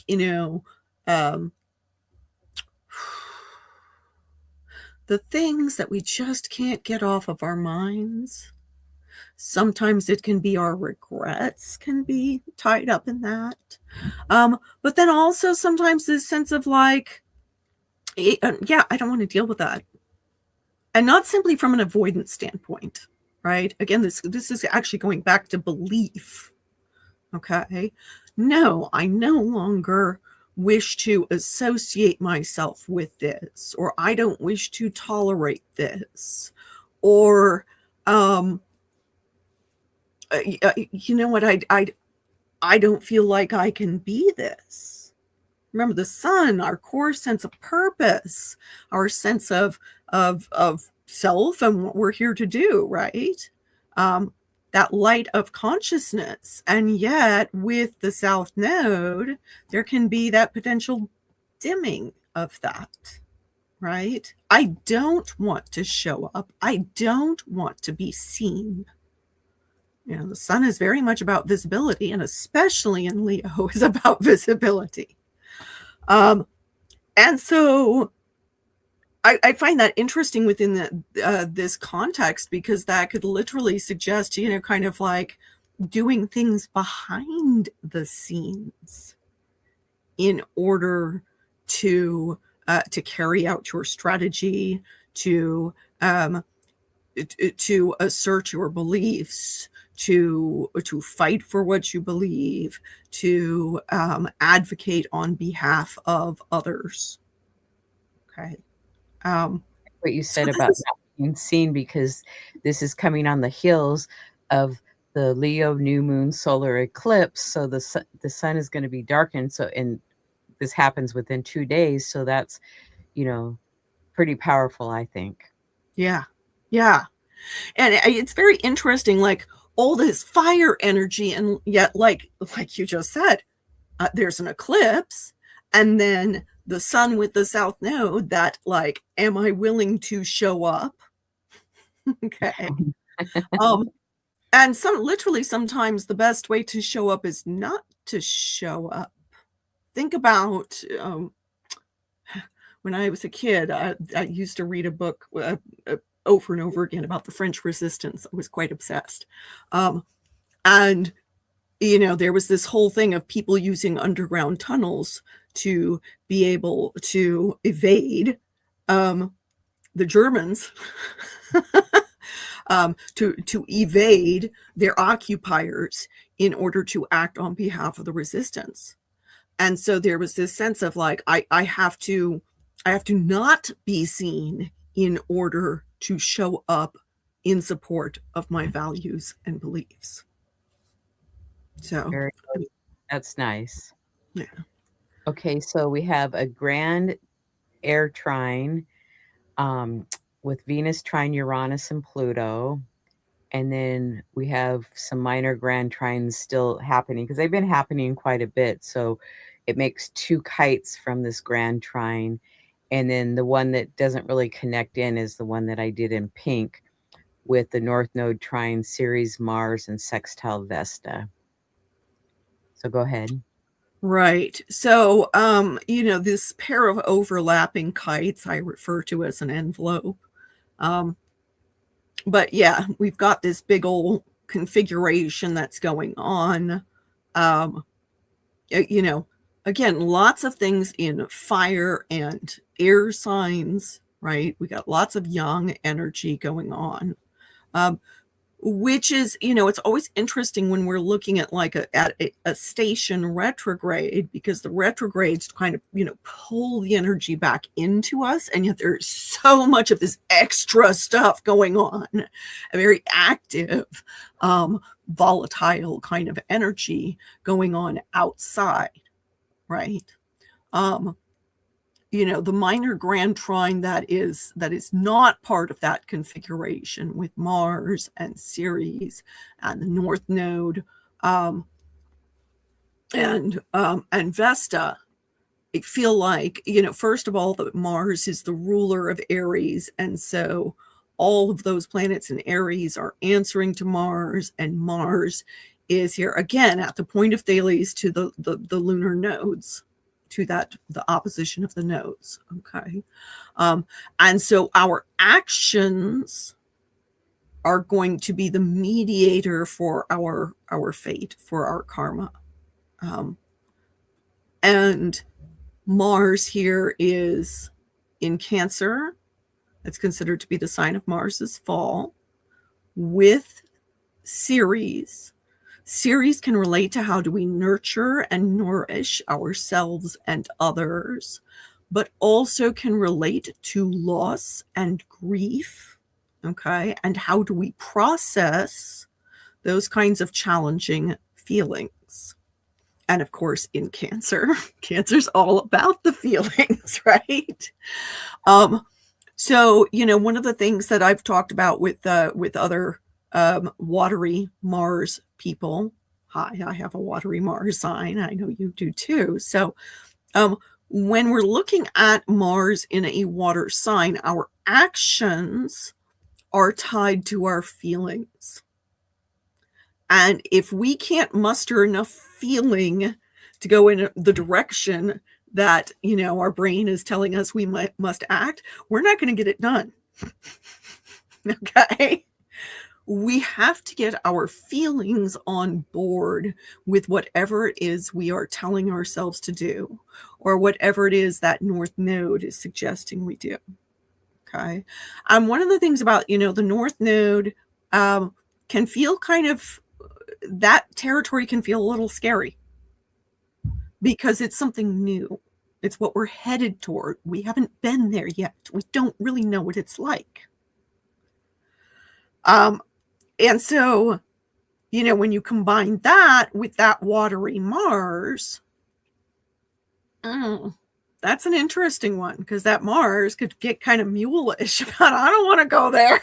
the things that we just can't get off of our minds. Sometimes it can be our regrets can be tied up in that. But then also sometimes this sense of like, I don't want to deal with that. And not simply from an avoidance standpoint, right? Again, this is actually going back to belief. Okay. No, I no longer wish to associate myself with this, or I don't wish to tolerate this, or you know what, I don't feel like I can be this. Remember, the sun, our core sense of purpose, our sense of self and what we're here to do, right? That light of consciousness. And yet with the south node, there can be that potential dimming of that. right? I don't want to show up. I don't want to be seen. You know, the sun is very much about visibility, and especially in Leo is about visibility. And so I find that interesting within this context, because that could literally suggest, you know, kind of like doing things behind the scenes in order to carry out your strategy, to assert your beliefs, to fight for what you believe, to advocate on behalf of others. Okay. What you So said about not being seen, because this is coming on the heels of the Leo new moon solar eclipse. So the sun is going to be darkened. So, and this happens within 2 days. So that's, you know, pretty powerful, I think. yeah, yeah. And it's very interesting, like all this fire energy, and yet, like you just said, there's an eclipse, and then the sun with the south node. That, like, am I willing to show up? Okay. And literally sometimes the best way to show up is not to show up. Think about when I was a kid, I used to read a book over and over again about the French Resistance. I was quite obsessed. And, you know, there was this whole thing of people using underground tunnels to be able to evade the Germans, to evade their occupiers in order to act on behalf of the resistance. And so there was this sense of like, I have to not be seen in order to show up in support of my values and beliefs. So Very good. That's nice. yeah. Okay, so we have a grand air trine with Venus trine Uranus and Pluto. And then we have some minor grand trines still happening, because they've been happening quite a bit. So it makes 2 kites from this grand trine. And then the one that doesn't really connect in is the one that I did in pink with the North Node trine Ceres, Mars, and sextile Vesta. So go ahead. Right. So, you know, this pair of overlapping kites I refer to as an envelope. But yeah, we've got this big old configuration that's going on. You know, again, lots of things in fire and air signs, right? We got lots of yang energy going on. Which is, you know, it's always interesting when we're looking at like a station retrograde, because the retrogrades kind of, you know, pull the energy back into us, and yet there's so much of this extra stuff going on, a very active, volatile kind of energy going on outside, right? You know, the minor grand trine that is not part of that configuration with Mars and Ceres and the North Node, and Vesta. I feel like, you know, first of all, that Mars is the ruler of Aries, and so all of those planets in Aries are answering to Mars, and Mars is here again at the point of Thales to the lunar nodes, to that, the opposition of the nodes. Okay. And so our actions are going to be the mediator for our fate, for our karma. And Mars here is in Cancer. It's considered to be the sign of Mars's fall, with Ceres. Ceres can relate to how do we nurture and nourish ourselves and others, but also can relate to loss and grief, okay? And how do we process those kinds of challenging feelings? And of course, in Cancer, Cancer's all about the feelings, right? So, you know, one of the things that I've talked about with other watery Mars people. Hi, I have a watery Mars sign. I know you do too. So when we're looking at Mars in a water sign, our actions are tied to our feelings. And if we can't muster enough feeling to go in the direction that, our brain is telling us we must act, we're not going to get it done. Okay? We have to get our feelings on board with whatever it is we are telling ourselves to do, or whatever it is that North Node is suggesting we do. Okay. One of the things about, the North Node can feel that territory can feel a little scary because it's something new. It's what we're headed toward. We haven't been there yet. We don't really know what it's like. And so, when you combine that with that watery Mars, that's an interesting one, because that Mars could get kind of mulish about, I don't want to go there.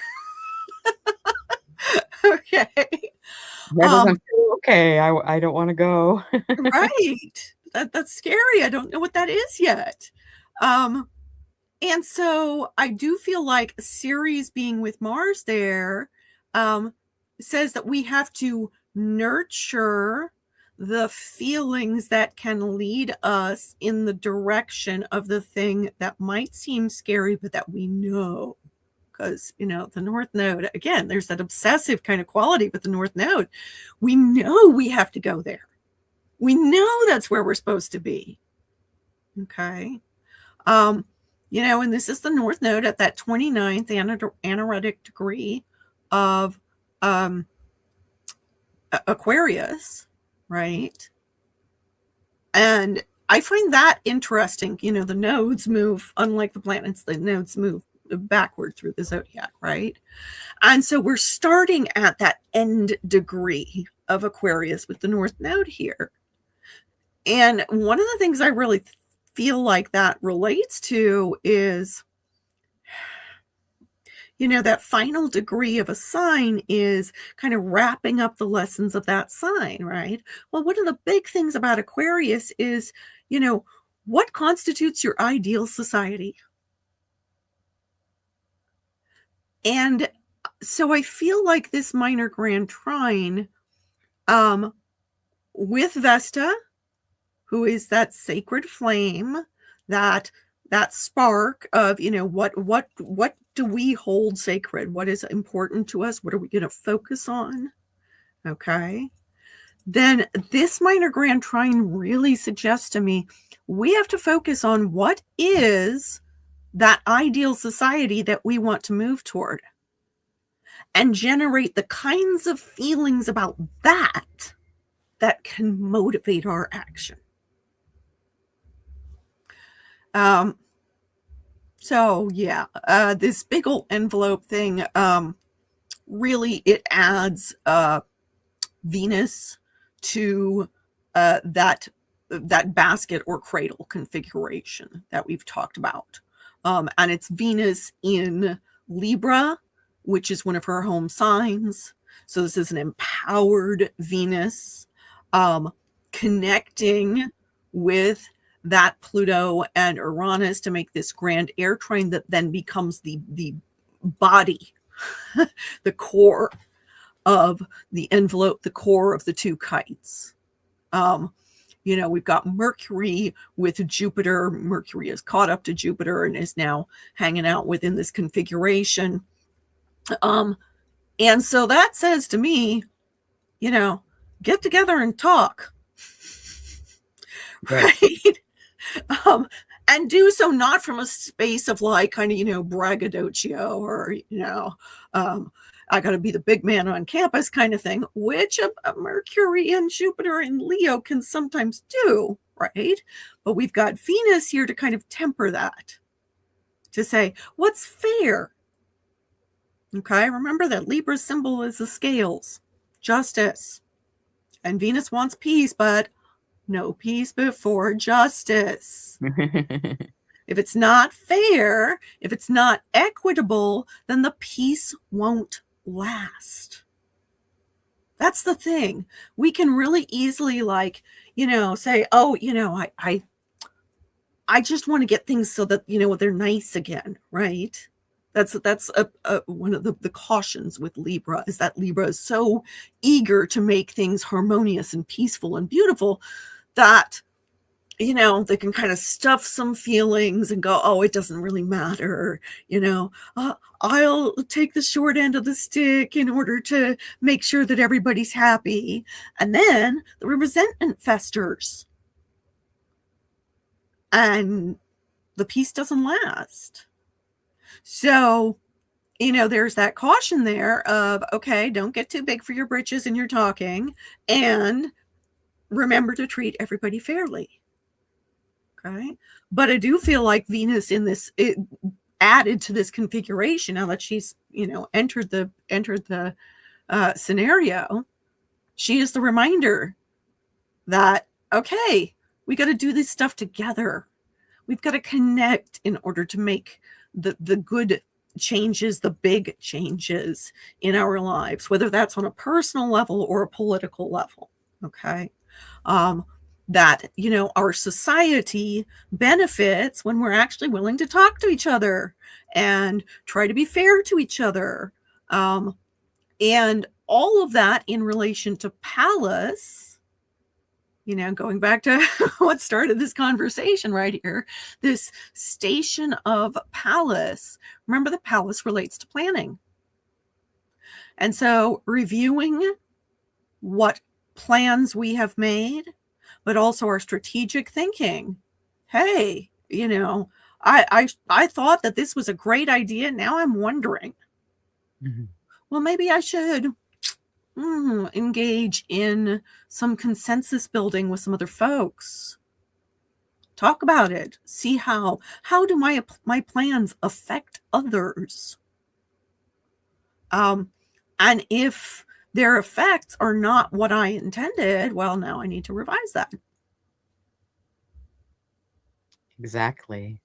Okay. That doesn't feel okay. I don't want to go. Right. That's scary. I don't know what that is yet. And so I do feel like Ceres being with Mars there says that we have to nurture the feelings that can lead us in the direction of the thing that might seem scary, but that we know. Because, the North Node, again, there's that obsessive kind of quality with the North Node. We know we have to go there. We know that's where we're supposed to be. Okay. And this is the North Node at that 29th anaretic degree of Aquarius, right? And I find that interesting. The nodes move, unlike the planets, the nodes move backward through the zodiac, right? And so we're starting at that end degree of Aquarius with the North Node here. And one of the things I really feel like that relates to is, that final degree of a sign is kind of wrapping up the lessons of that sign, right? Well, one of the big things about Aquarius is, what constitutes your ideal society? And so I feel like this minor grand trine with Vesta, who is that sacred flame, that spark of, what do we hold sacred? What is important to us? What are we going to focus on? Okay. Then this minor grand trine really suggests to me, we have to focus on what is that ideal society that we want to move toward, and generate the kinds of feelings about that can motivate our action. So yeah, this big old envelope thing, really, it adds Venus to that basket or cradle configuration that we've talked about. And it's Venus in Libra, which is one of her home signs. So this is an empowered Venus, connecting with that Pluto and Uranus to make this grand air trine that then becomes the body, the core of the envelope, the core of the two kites. We've got Mercury with Jupiter. Mercury is caught up to Jupiter and is now hanging out within this configuration. And so that says to me, get together and talk. Right. And do so not from a space of braggadocio or, I got to be the big man on campus kind of thing, which a Mercury and Jupiter and Leo can sometimes do, right? But we've got Venus here to kind of temper that, to say, what's fair? Okay, remember that Libra symbol is the scales, justice. And Venus wants peace, but no peace before justice. If it's not fair, if it's not equitable, then the peace won't last. That's the thing. We can really easily say, oh, I just want to get things so that, they're nice again, right? That's one of the cautions with Libra, is that Libra is so eager to make things harmonious and peaceful and beautiful that, they can kind of stuff some feelings and go, oh, it doesn't really matter. I'll take the short end of the stick in order to make sure that everybody's happy. And then the resentment festers. And the peace doesn't last. So, there's that caution there of, okay, don't get too big for your britches in your talking, and remember to treat everybody fairly. Okay. But I do feel like Venus it added to this configuration, now that she's, entered the scenario, she is the reminder that, okay, we got to do this stuff together. We've got to connect in order to make the good changes, the big changes in our lives, whether that's on a personal level or a political level. Okay. That, our society benefits when we're actually willing to talk to each other and try to be fair to each other. And all of that in relation to Pallas, going back to what started this conversation right here, this station of Pallas. Remember, the Pallas relates to planning. And so reviewing what plans we have made, but also our strategic thinking. Hey, I thought that this was a great idea. Now I'm wondering, well, maybe I should engage in some consensus building with some other folks. Talk about it. See how do my plans affect others? And if their effects are not what I intended, well, now I need to revise that. Exactly.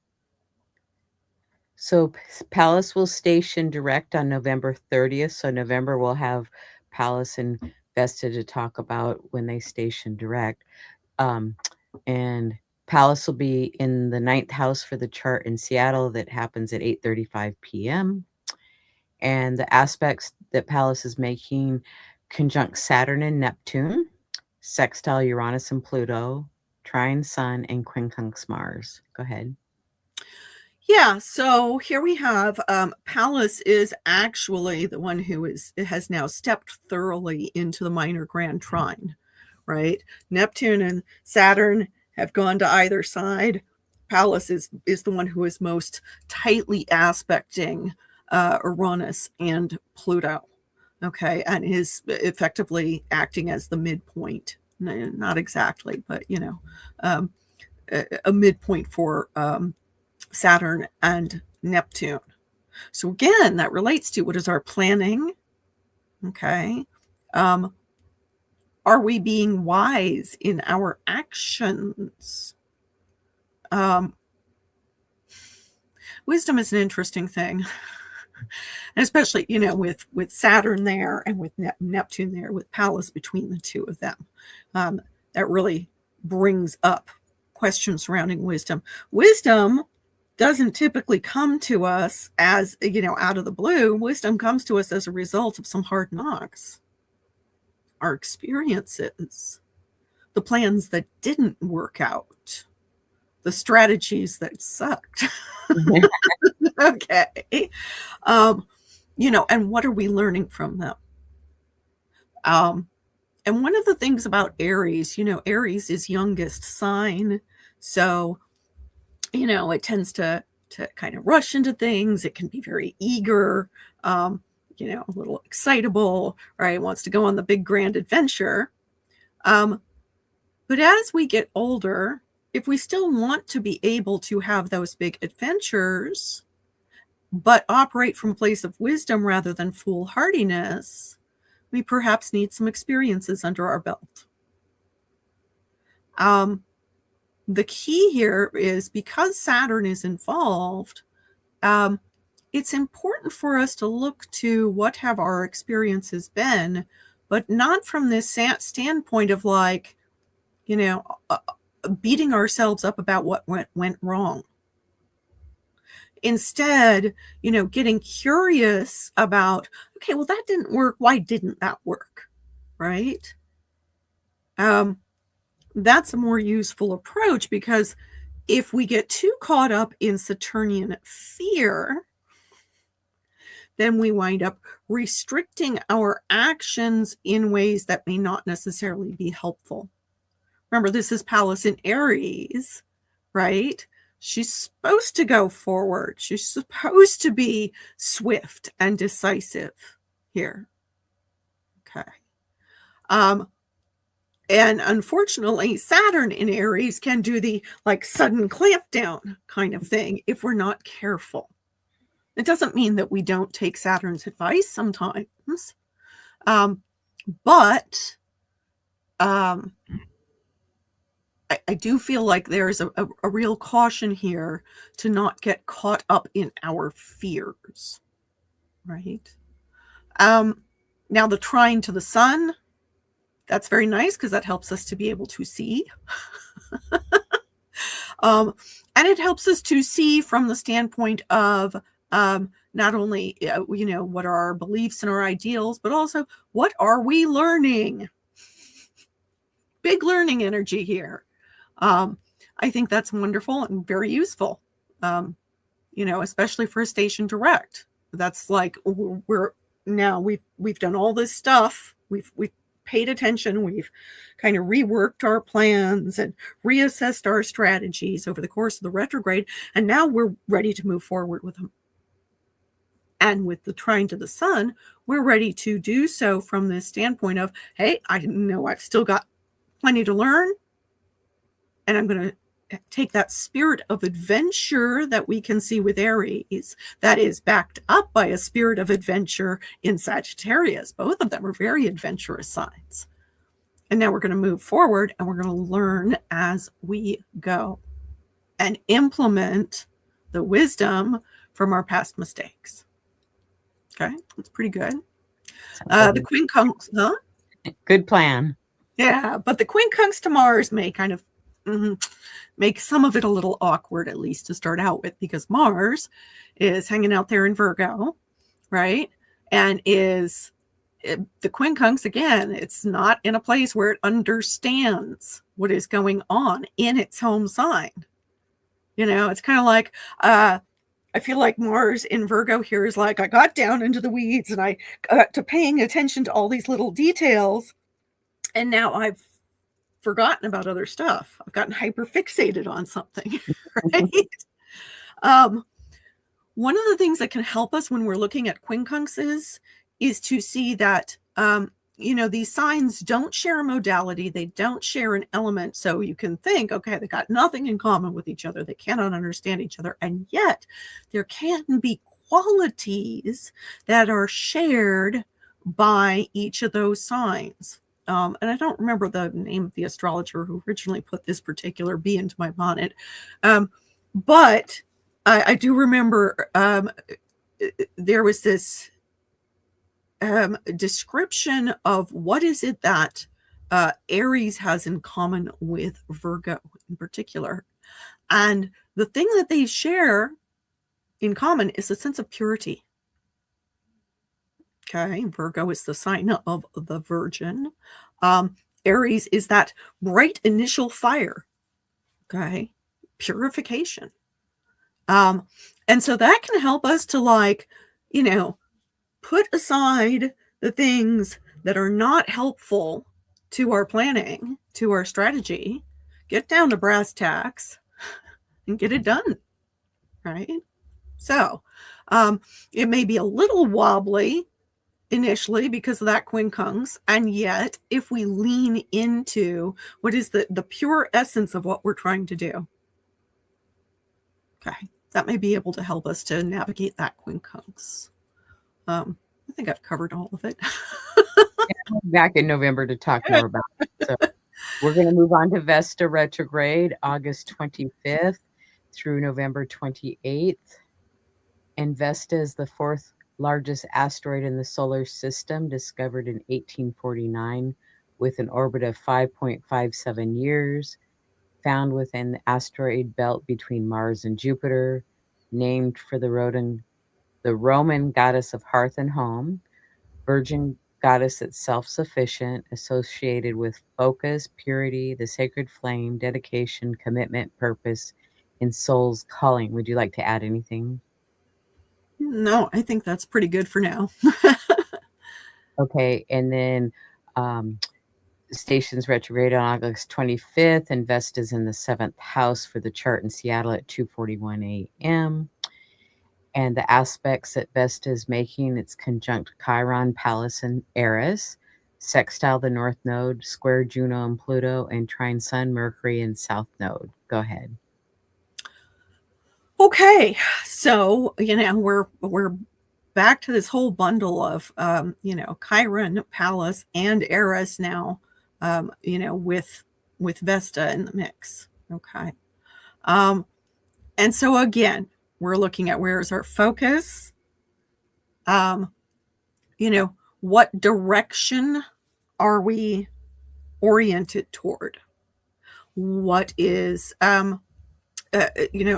So Pallas will station direct on November 30th. So November we'll have Pallas and Vesta to talk about when they station direct. And Pallas will be in the 9th house for the chart in Seattle. That happens at 8:35 p.m. And the aspects that Pallas is making: conjunct Saturn and Neptune, sextile Uranus and Pluto, trine Sun, and quincunx Mars. Go ahead. Yeah, so here we have Pallas is actually the one who has now stepped thoroughly into the minor grand trine, right? Neptune and Saturn have gone to either side. Pallas is the one who is most tightly aspecting Uranus and Pluto, okay, and is effectively acting as the midpoint. Not exactly, but a midpoint for Saturn and Neptune. So again, that relates to what is our planning. Okay. Are we being wise in our actions? Wisdom is an interesting thing. And especially, with Saturn there and with Neptune there, with Pallas between the two of them. That really brings up questions surrounding wisdom. Wisdom doesn't typically come to us as, out of the blue. Wisdom comes to us as a result of some hard knocks. Our experiences, the plans that didn't work out, the strategies that sucked. Okay. And what are we learning from them? And one of the things about Aries, Aries is youngest sign. So, it tends to kind of rush into things. It can be very eager, a little excitable, right? Wants to go on the big grand adventure. But as we get older, if we still want to be able to have those big adventures, but operate from a place of wisdom rather than foolhardiness, we perhaps need some experiences under our belt. The key here is, because Saturn is involved, it's important for us to look to what have our experiences been, but not from this standpoint of beating ourselves up about what went wrong. Instead, getting curious about, okay, well, that didn't work. Why didn't that work? Right? That's a more useful approach, because if we get too caught up in Saturnian fear, then we wind up restricting our actions in ways that may not necessarily be helpful. Remember, this is Pallas in Aries, right? She's supposed to go forward. She's supposed to be swift and decisive here. Okay. And unfortunately, Saturn in Aries can do the sudden clamp down kind of thing if we're not careful. It doesn't mean that we don't take Saturn's advice sometimes, but I do feel like there's a real caution here to not get caught up in our fears, right? Now, the trine to the sun, that's very nice because that helps us to be able to see. And it helps us to see from the standpoint of not only, what are our beliefs and our ideals, but also what are we learning? Big learning energy here. I think that's wonderful and very useful, especially for a station direct. That's we've done all this stuff. We've paid attention. We've kind of reworked our plans and reassessed our strategies over the course of the retrograde. And now we're ready to move forward with them. And with the trine to the sun, we're ready to do so from this standpoint of, hey, I know I've still got plenty to learn. And I'm going to take that spirit of adventure that we can see with Aries, that is backed up by a spirit of adventure in Sagittarius. Both of them are very adventurous signs. And now we're going to move forward and we're going to learn as we go and implement the wisdom from our past mistakes. Okay, that's pretty good. The quincunx, huh? Good plan. Yeah, but the quincunx to Mars may kind of make some of it a little awkward, at least to start out with, because Mars is hanging out there in Virgo, right? And the quincunx, again, it's not in a place where it understands what is going on in its home sign. It's kind of like, I feel like Mars in Virgo here is like, I got down into the weeds and I got to paying attention to all these little details. And now I've forgotten about other stuff. I've gotten hyper fixated on something, right? One of the things that can help us when we're looking at quincunxes is to see that, these signs don't share a modality. They don't share an element. So you can think, okay, they got nothing in common with each other. They cannot understand each other. And yet there can be qualities that are shared by each of those signs. And I don't remember the name of the astrologer who originally put this particular bee into my bonnet. But I do remember there was this description of what is it that Aries has in common with Virgo in particular. And the thing that they share in common is a sense of purity. Okay, Virgo is the sign of the Virgin. Aries is that bright initial fire. Okay, purification. And so that can help us to put aside the things that are not helpful to our planning, to our strategy, get down to brass tacks and get it done. Right? So it may be a little wobbly initially because of that quincunx, and yet if we lean into what is the pure essence of what we're trying to do, okay, that may be able to help us to navigate that quincunx. I think I've covered all of it. Back in November to talk more about it. So we're going to move on to Vesta retrograde, August 25th through November 28th. And Vesta is the fourth largest asteroid in the solar system, discovered in 1849 with an orbit of 5.57 years. found within the asteroid belt between Mars and Jupiter, named for the Roman goddess of hearth and home, virgin goddess that's self-sufficient, associated with focus, purity, the sacred flame, dedication, commitment, purpose, and soul's calling. Would you like to add anything? No, I think that's pretty good for now. Okay, and then station's retrograde on August 25th, and Vesta's in the 7th house for the chart in Seattle at 2:41 a.m. And the aspects that Vesta is making, it's conjunct Chiron, Pallas, and Eris, sextile the North Node, square Juno and Pluto, and trine Sun, Mercury, and South Node. Go ahead. Okay, so we're back to this whole bundle of Chiron, Pallas, and Eris now, with Vesta in the mix. Okay, and so again, we're looking at where is our focus. What direction are we oriented toward? What is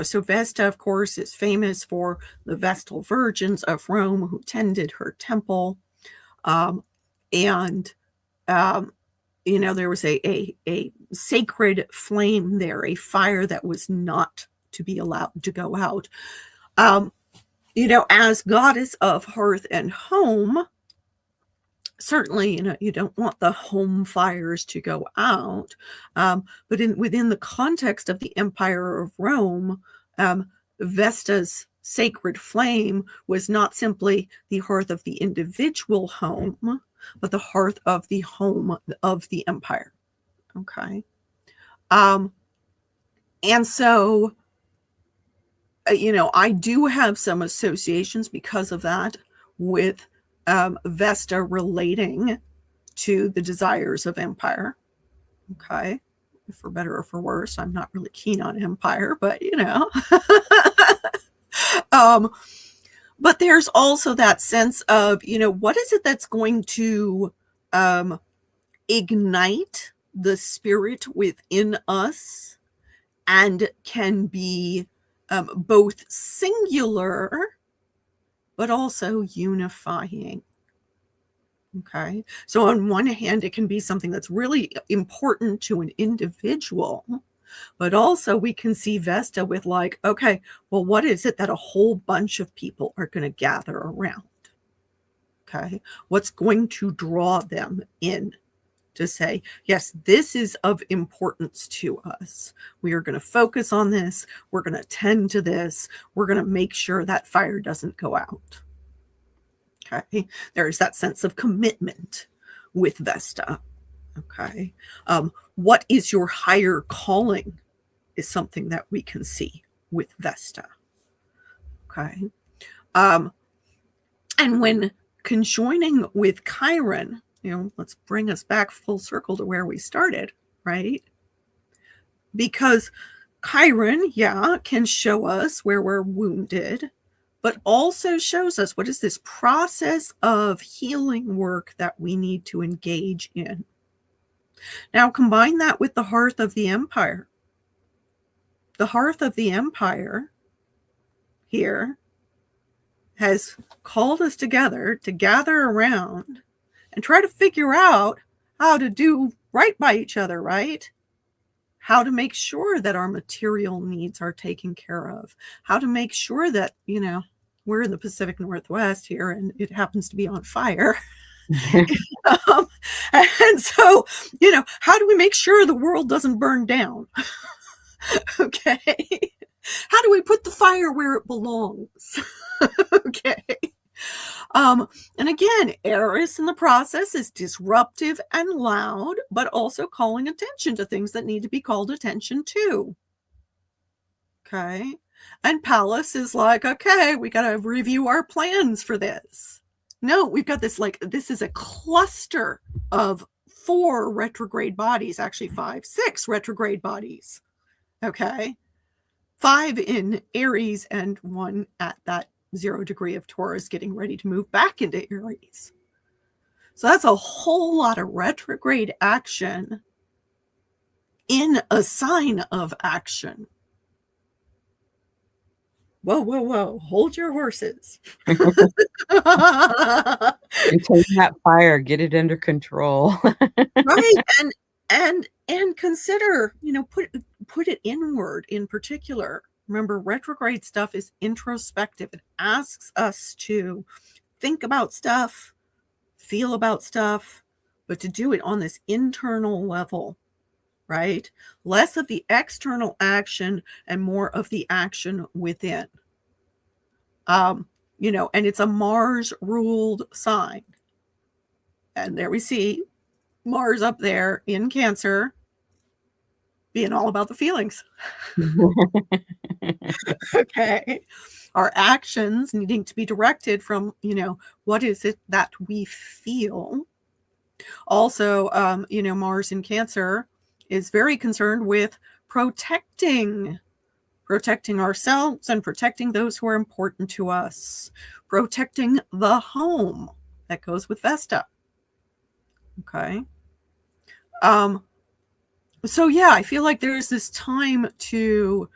so Vesta, of course, is famous for the Vestal Virgins of Rome who tended her temple. There was a sacred flame there, a fire that was not to be allowed to go out. As goddess of hearth and home, certainly, you don't want the home fires to go out. But within the context of the Empire of Rome, Vesta's sacred flame was not simply the hearth of the individual home, but the hearth of the home of the empire. Okay. And so, I do have some associations because of that with Vesta relating to the desires of empire. Okay. For better or for worse, I'm not really keen on empire, but but there's also that sense of, what is it that's going to ignite the spirit within us and can be both singular but also unifying. Okay. So on one hand, it can be something that's really important to an individual, but also we can see Vesta with okay, well, what is it that a whole bunch of people are going to gather around? Okay. What's going to draw them in to say, yes, this is of importance to us. We are going to focus on this. We're going to tend to this. We're going to make sure that fire doesn't go out. Okay. There's that sense of commitment with Vesta. Okay. What is your higher calling is something that we can see with Vesta. Okay. And when conjoining with Chiron, let's bring us back full circle to where we started, right? Because Chiron, can show us where we're wounded, but also shows us what is this process of healing work that we need to engage in. Now, combine that with the hearth of the empire. The hearth of the empire here has called us together to gather around and try to figure out how to do right by each other, right? How to make sure that our material needs are taken care of. How to make sure that, we're in the Pacific Northwest here and it happens to be on fire. And so, how do we make sure the world doesn't burn down? Okay. How do we put the fire where it belongs? Okay. And again, Eris in the process is disruptive and loud, but also calling attention to things that need to be called attention to. Okay. And Pallas is okay, we got to review our plans for this. No, we've got this, this is a cluster of 4 retrograde bodies, actually 5, 6 retrograde bodies. Okay. 5 in Aries and 1 at that 0 degree of Taurus, getting ready to move back into Aries. So that's a whole lot of retrograde action in a sign of action. Whoa, whoa, whoa. Hold your horses. Contain that fire, get it under control. Right. And consider, put it inward in particular. Remember, retrograde stuff is introspective. It asks us to think about stuff, feel about stuff, but to do it on this internal level, right? Less of the external action and more of the action within. And it's a Mars ruled sign. And there we see Mars up there in Cancer being all about the feelings. Okay. Our actions needing to be directed from, what is it that we feel? Also, Mars in Cancer is very concerned with protecting ourselves and protecting those who are important to us, protecting the home. That goes with Vesta. Okay. So yeah, I feel like there's this time to,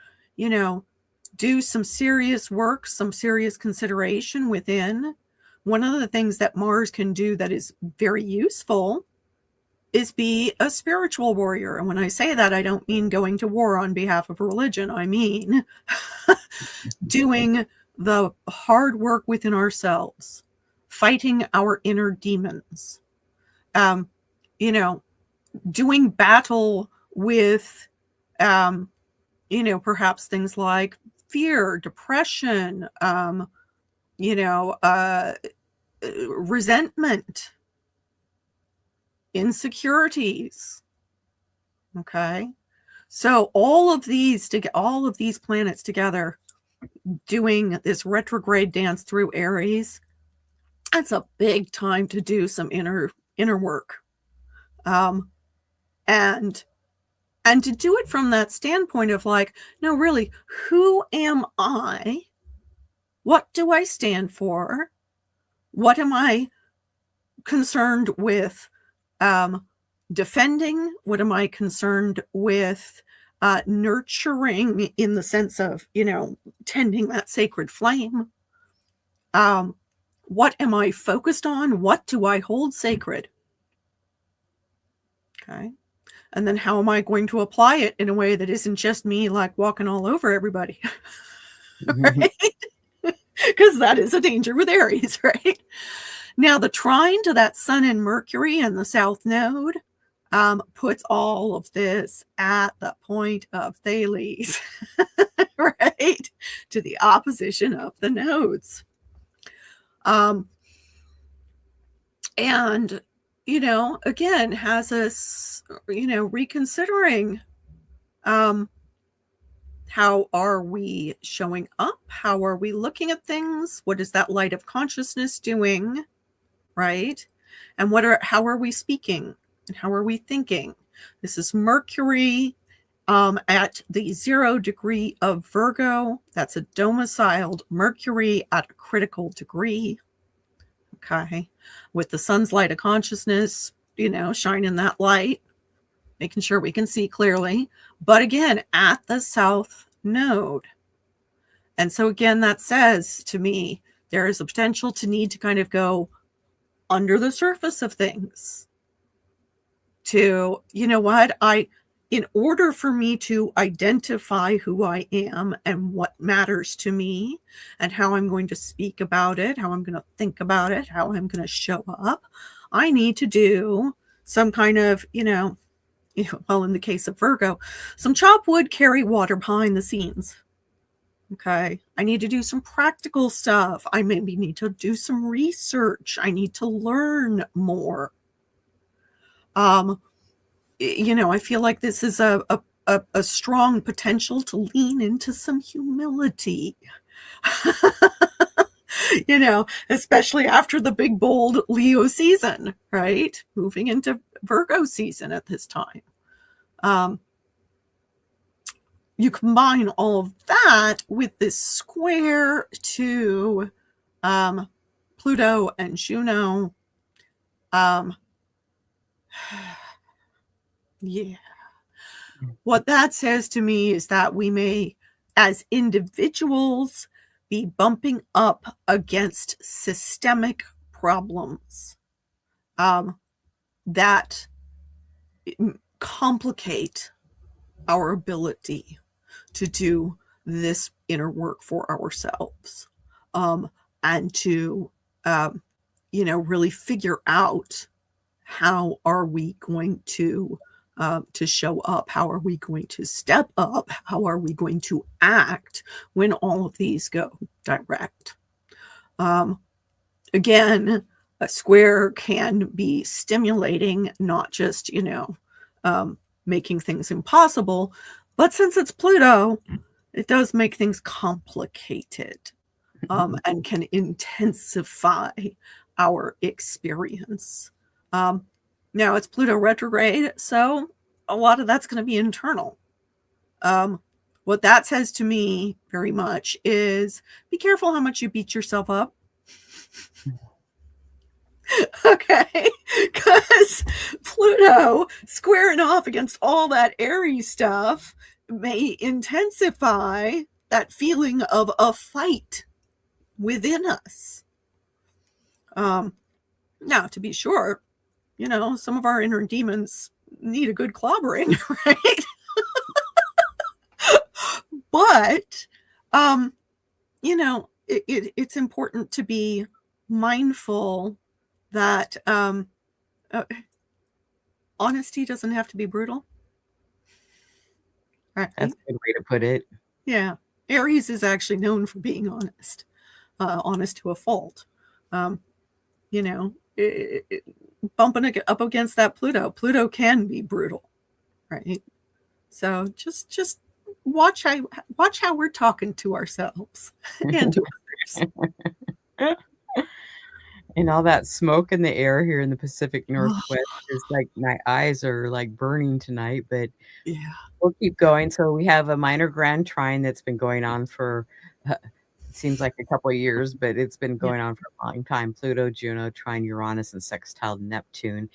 do some serious work, some serious consideration within. One of the things that Mars can do that is very useful is be a spiritual warrior. And when I say that, I don't mean going to war on behalf of religion. I mean doing the hard work within ourselves, fighting our inner demons, doing battle with, perhaps things like fear, depression, resentment, insecurities. Okay. So all of these planets together doing this retrograde dance through Aries, that's a big time to do some inner work. And to do it from that standpoint of like, no, really, who am I? What do I stand for? What am I concerned with defending? What am I concerned with nurturing in the sense of, tending that sacred flame? What am I focused on? What do I hold sacred? Okay. And then how am I going to apply it in a way that isn't just me like walking all over everybody? Right? Because that is a danger with Aries, right? Now, the trine to that Sun and Mercury and the South Node puts all of this at the point of Thales, right? To the opposition of the nodes. And again, has us, reconsidering how are we showing up? How are we looking at things? What is that light of consciousness doing? Right? And how are we speaking? And how are we thinking? This is Mercury at the 0 degree of Virgo. That's a domiciled Mercury at a critical degree. Okay. With the sun's light of consciousness, shining that light, making sure we can see clearly. But again, at the South Node. And so again, that says to me, there is a potential to need to kind of go under the surface of things to, in order for me to identify who I am and what matters to me and how I'm going to speak about it, how I'm going to think about it, how I'm going to show up, I need to do some kind of, well, in the case of Virgo, some chop wood, carry water behind the scenes. Okay. I need to do some practical stuff. I maybe need to do some research. I need to learn more. I feel like this is a strong potential to lean into some humility, especially after the big, bold Leo season, right? Moving into Virgo season at this time. You combine all of that with this square to Pluto and Juno. Yeah. What that says to me is that we may, as individuals, be bumping up against systemic problems that complicate our ability to do this inner work for ourselves, and to really figure out how are we going to show up, how are we going to step up, how are we going to act when all of these go direct. Again, a square can be stimulating, not just making things impossible, but since it's Pluto, it does make things complicated, and can intensify our experience. Now it's Pluto retrograde, so a lot of that's going to be internal. What that says to me very much is be careful how much you beat yourself up. Okay, because Pluto squaring off against all that Aries stuff may intensify that feeling of a fight within us. Now, to be sure, some of our inner demons need a good clobbering, right? But, it's important to be mindful that honesty doesn't have to be brutal. Right? That's a good way to put it. Yeah. Aries is actually known for being honest, honest to a fault. Bumping up against that Pluto can be brutal, right? So just watch how we're talking to ourselves and to others. And all that smoke in the air here in the Pacific Northwest is like my eyes are like burning tonight, but yeah, we'll keep going. So we have a minor grand trine that's been going on for seems like a couple of years, but it's been going on for a long time. Pluto, Juno, trine Uranus, and sextile Neptune.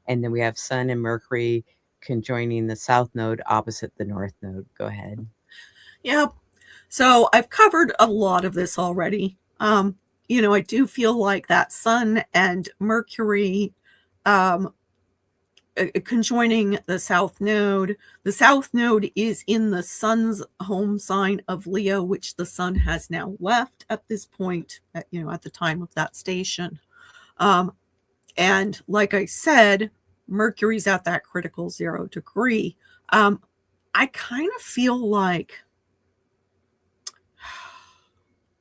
And then we have Sun and Mercury conjoining the south node opposite the north node. Go ahead. Yeah. So I've covered a lot of this already. I do feel like that Sun and Mercury conjoining the south node. The south node is in the Sun's home sign of Leo, which the Sun has now left at this point, at the time of that station. And like I said, Mercury's at that critical 0 degree. I kind of feel like,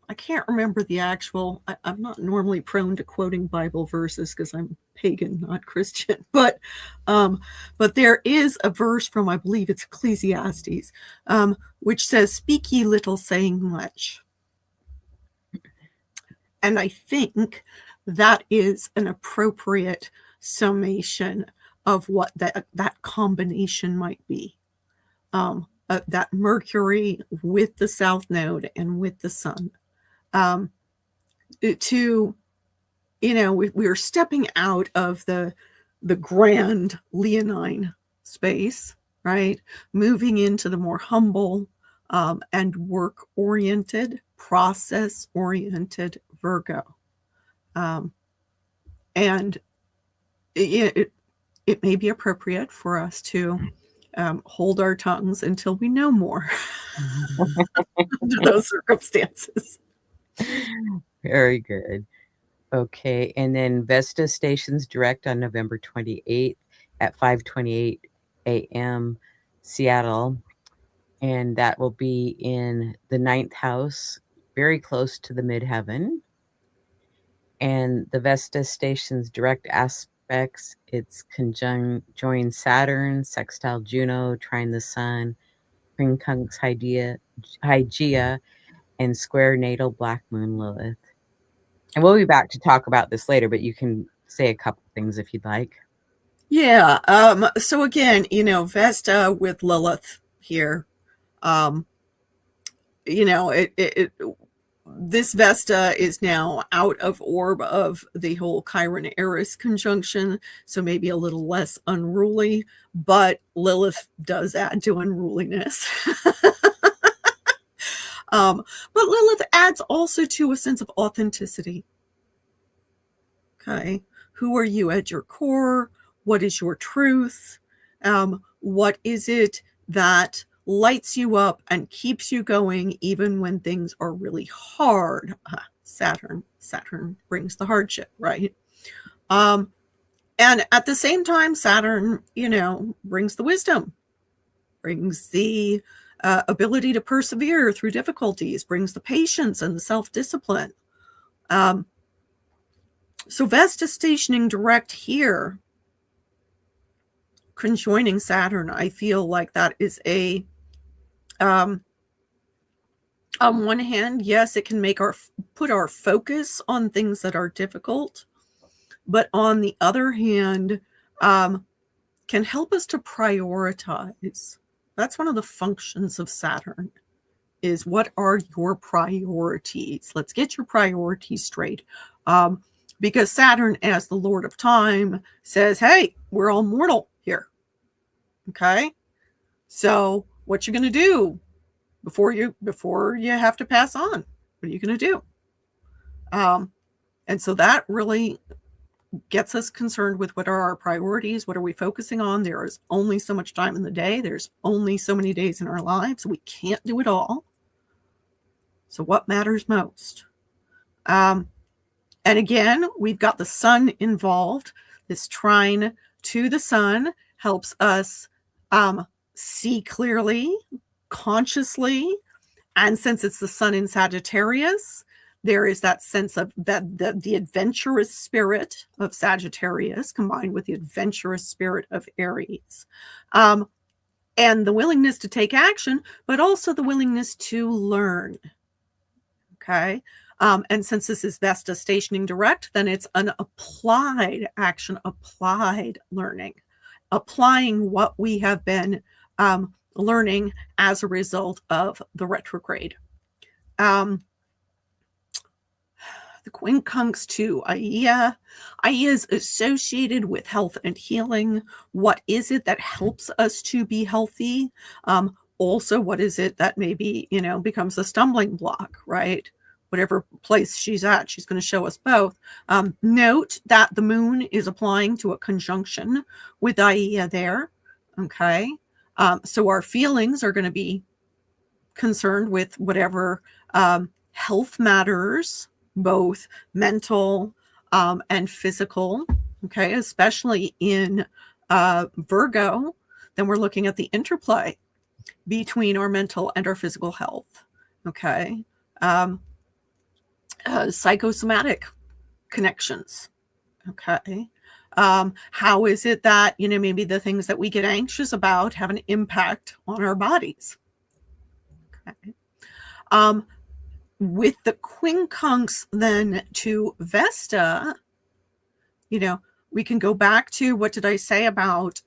I can't remember the actual, I'm not normally prone to quoting Bible verses because I'm pagan, not Christian, but there is a verse from, I believe it's Ecclesiastes, which says, "Speak ye little, saying much." And I think that is an appropriate summation of what that combination might be. That Mercury with the south node and with the Sun. We're stepping out of the grand Leonine space, right? Moving into the more humble and work-oriented, process-oriented Virgo. And it may be appropriate for us to hold our tongues until we know more under those circumstances. Very good. Okay, and then Vesta stations direct on November 28th at 5:28 a.m. Seattle, and that will be in the 9th house, very close to the midheaven. And the Vesta station's direct aspects, it's conjoined Saturn, sextile Juno, trine the Sun, quincunx Hygeia, and square natal Black Moon Lilith. And we'll be back to talk about this later, but you can say a couple things if you'd like. Yeah. So again, Vesta with Lilith here, this Vesta is now out of orb of the whole Chiron Eris conjunction, so maybe a little less unruly, but Lilith does add to unruliness. But Lilith adds also to a sense of authenticity. Okay. Who are you at your core? What is your truth? What is it that lights you up and keeps you going even when things are really hard? Saturn brings the hardship, right? And at the same time, Saturn, brings the wisdom, brings the ability to persevere through difficulties, brings the patience and the self-discipline. So Vesta stationing direct here, conjoining Saturn, I feel like that is a, on one hand, yes, it can put our focus on things that are difficult, but on the other hand, can help us to prioritize. That's one of the functions of Saturn, is what are your priorities? Let's get your priorities straight. Because Saturn, as the Lord of Time, says, hey, we're all mortal here. Okay? So what you going to do before you have to pass on? What are you going to do? And so that really gets us concerned with what are our priorities? What are we focusing on? There is only so much time in the day. There's only so many days in our lives. We can't do it all. So what matters most? And again, we've got the sun involved. This trine to the sun helps us see clearly, consciously. And since it's the sun in Sagittarius, there is that sense of that the adventurous spirit of Sagittarius combined with the adventurous spirit of Aries. And the willingness to take action, but also the willingness to learn. Okay. And since this is Vesta stationing direct, then it's an applied action, applied learning, applying what we have been learning as a result of the retrograde. The quincunx to Aia. Aia is associated with health and healing. What is it that helps us to be healthy? Also, what is it that maybe, becomes a stumbling block, right? Whatever place she's at, she's going to show us both. Note that the moon is applying to a conjunction with Aia there. Okay. So our feelings are going to be concerned with whatever health matters, both mental and physical. Okay. Especially in Virgo, then we're looking at the interplay between our mental and our physical health. Okay. Psychosomatic connections. Okay. How is it that, maybe the things that we get anxious about have an impact on our bodies? Okay. With the quincunx then to Vesta, we can go back to what did I say about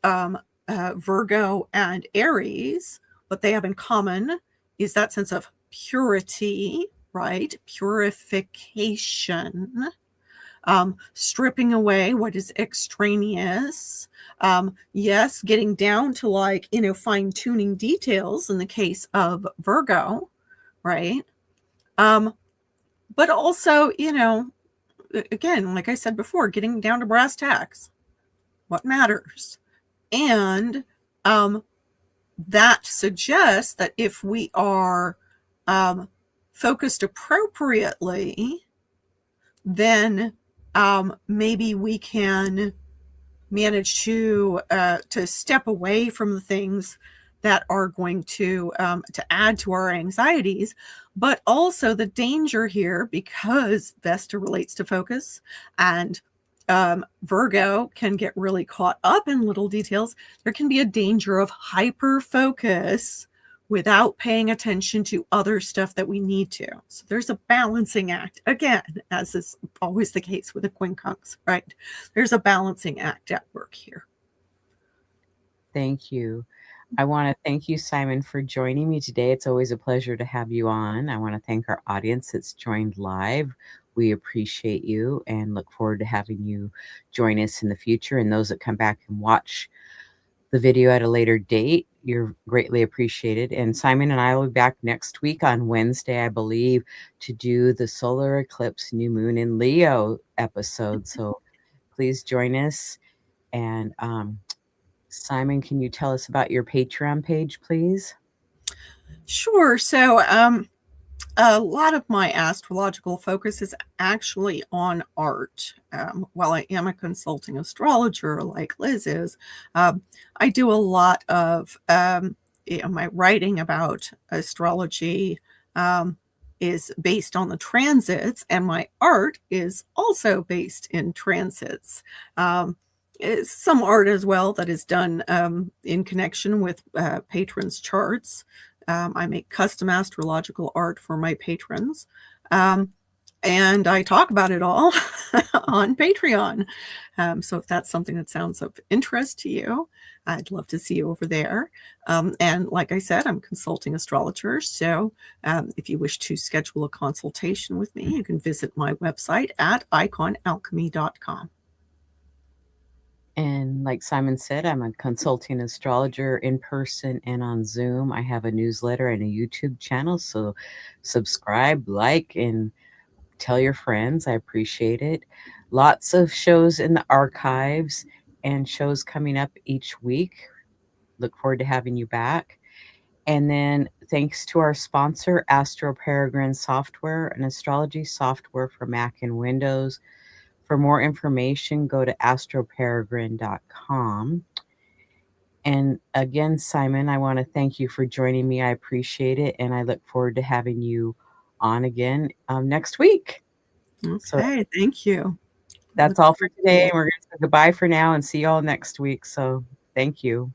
Virgo and Aries? What they have in common is that sense of purity, right? Purification, stripping away what is extraneous. Yes, getting down to fine-tuning details in the case of Virgo, right? But also, again, like I said before, getting down to brass tacks, what matters. And that suggests that if we are focused appropriately, then maybe we can manage to step away from the things that are going to add to our anxieties. But also the danger here, because Vesta relates to focus and Virgo can get really caught up in little details, there can be a danger of hyper focus without paying attention to other stuff that we need to. So there's a balancing act, again, as is always the case with a quincunx, right? There's a balancing act at work here. Thank you. I want to thank you, Simon, for joining me today. It's always a pleasure to have you on. I want to thank our audience that's joined live. We appreciate you and look forward to having you join us in the future. And those that come back and watch the video at a later date, you're greatly appreciated. And Simon and I will be back next week on Wednesday, I believe, to do the solar eclipse new moon in Leo episode. So please join us. And Simon, can you tell us about your Patreon page, please? Sure. So, a lot of my astrological focus is actually on art. While I am a consulting astrologer like Liz is, I do a lot of my writing about astrology is based on the transits, and my art is also based in transits. Some art as well that is done in connection with patrons' charts. I make custom astrological art for my patrons. And I talk about it all on Patreon. So if that's something that sounds of interest to you, I'd love to see you over there. And like I said, I'm consulting astrologers. So if you wish to schedule a consultation with me, you can visit my website at iconalchemy.com. And like Simon said, I'm a consulting astrologer in person and on Zoom. I have a newsletter and a YouTube channel. So subscribe, like, and tell your friends. I appreciate it. Lots of shows in the archives and shows coming up each week. Look forward to having you back. And then thanks to our sponsor, Astro Peregrine Software, an astrology software for Mac and Windows. For more information, go to astroperegrine.com. And again, Simon, I want to thank you for joining me. I appreciate it. And I look forward to having you on again next week. Okay, so, thank you. That's all for today. And we're going to say goodbye for now and see you all next week. So thank you.